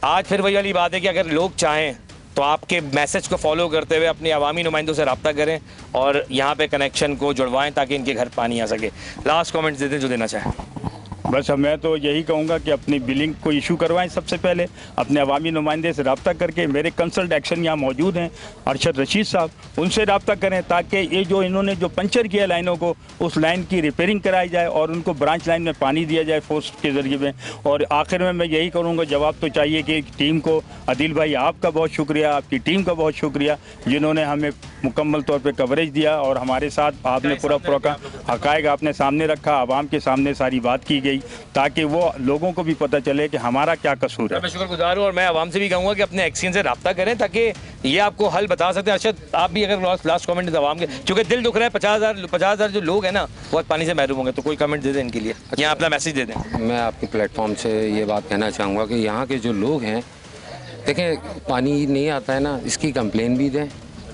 आज फिर वही वाली बात है कि अगर लोग चाहें तो आपके मैसेज को फॉलो करते हुए अपने अवामी नुमाइंदों से रब्ता करें और यहाँ पे कनेक्शन को जुड़वाएं ताकि इनके घर पानी आ सके। लास्ट कमेंट्स दे दें जो देना चाहें। बस अब मैं तो यही कहूँगा कि अपनी बिलिंग को इशू करवाएं, सबसे पहले अपने अवामी नुमाइंदे से रब्ता करके। मेरे कंसल्ट एक्शन यहाँ मौजूद हैं अरशद रशीद साहब, उनसे रब्ता करें ताकि ये जो इन्होंने जो पंचर किया लाइनों को उस लाइन की रिपेयरिंग कराई जाए और उनको ब्रांच लाइन में पानी दिया जाए फोर्स के ज़रिए में। और आखिर में मैं यही करूँगा, जवाब तो चाहिए कि टीम को, आदिल भाई आपका बहुत शुक्रिया, आपकी टीम का बहुत शुक्रिया जिन्होंने हमें मुकम्मल तौर पर कवरेज दिया और हमारे साथ आपने पूरा हक़ाइक़ आपने सामने रखा, आवाम के सामने सारी बात की गई ताकि वो लोगों को भी पता चले कि हमारा क्या कसूर है। मैं शुक्रगुजार हूँ और मैं आवाम से भी कहूँगा कि अपने एक्शन से रब्ता करें ताकि ये आपको हल बता सकते हैं। अरशद आप भी अगर लास्ट कमेंट है आवाम के, क्योंकि दिल दुख रहा है 50,000 जो लोग हैं ना वो पानी से महरूम होंगे, तो कोई कमेंट दे दें इनके लिए, यहाँ अपना मैसेज दे दें। मैं आपके प्लेटफॉर्म से ये बात कहना चाहूँगा कि यहाँ के जो लोग हैं, देखें पानी नहीं आता है ना, इसकी कंप्लेन भी दें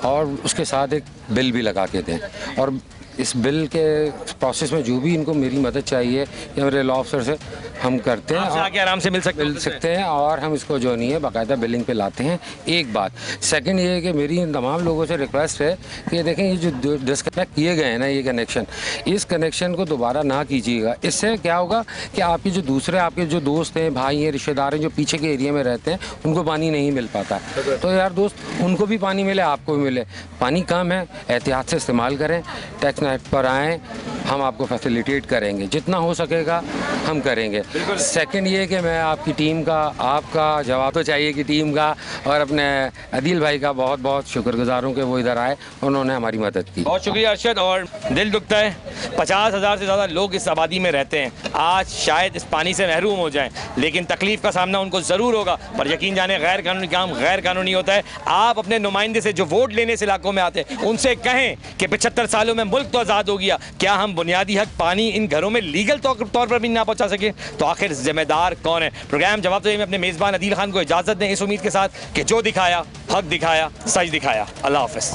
और उसके साथ एक बिल भी लगा के दें। और इस बिल के प्रोसेस में जो भी इनको मेरी मदद चाहिए या मेरे लॉ ऑफिसर से हम करते हैं, आके आराम से मिल सकते हैं और हम इसको जो नहीं है बाकायदा बिलिंग पे लाते हैं। एक बात। सेकंड ये है कि मेरी इन तमाम लोगों से रिक्वेस्ट है कि देखें ये जो डिस्कनेक्ट किए गए हैं ना ये कनेक्शन, इस कनेक्शन को दोबारा ना कीजिएगा। इससे क्या होगा कि आपके जो दूसरे आपके जो दोस्त हैं, भाई हैं, रिश्तेदार हैं जो पीछे के एरिया में रहते हैं उनको पानी नहीं मिल पाता। तो यार दोस्त उनको भी पानी मिले, आपको भी मिले। पानी कम है, एहतियात से इस्तेमाल करें, टैक्स नेट पर आएँ, हम आपको फैसिलिटेट करेंगे, जितना हो सकेगा हम करेंगे। सेकंड ये कि मैं आपकी टीम का, आपका जवाब तो चाहिए कि टीम का और अपने आदिल भाई का बहुत बहुत शुक्रगुजार हूँ कि वो इधर आए, उन्होंने हमारी मदद की। बहुत शुक्रिया अरशद। और दिल दुखता है 50,000 से ज़्यादा लोग इस आबादी में रहते हैं, आज शायद इस पानी से महरूम हो जाएं, लेकिन तकलीफ़ का सामना उनको ज़रूर होगा। पर यकीन जाने गैर कानूनी काम गैर कानूनी होता है। आप अपने नुमाइंदे से जो वोट लेने इस इलाकों में आते हैं उनसे कहें कि 75 सालों में मुल्क तो आज़ाद हो गया, क्या हम बुनियादी हक पानी इन घरों में लीगल तौर पर भी ना पहुँचा सके? तो आखिर जिम्मेदार कौन है? प्रोग्राम जवाब तो मैं अपने मेज़बान आदिल खान को इजाज़त दें इस उम्मीद के साथ कि जो दिखाया हक दिखाया, सच दिखाया। अल्लाह हाफ़िज़।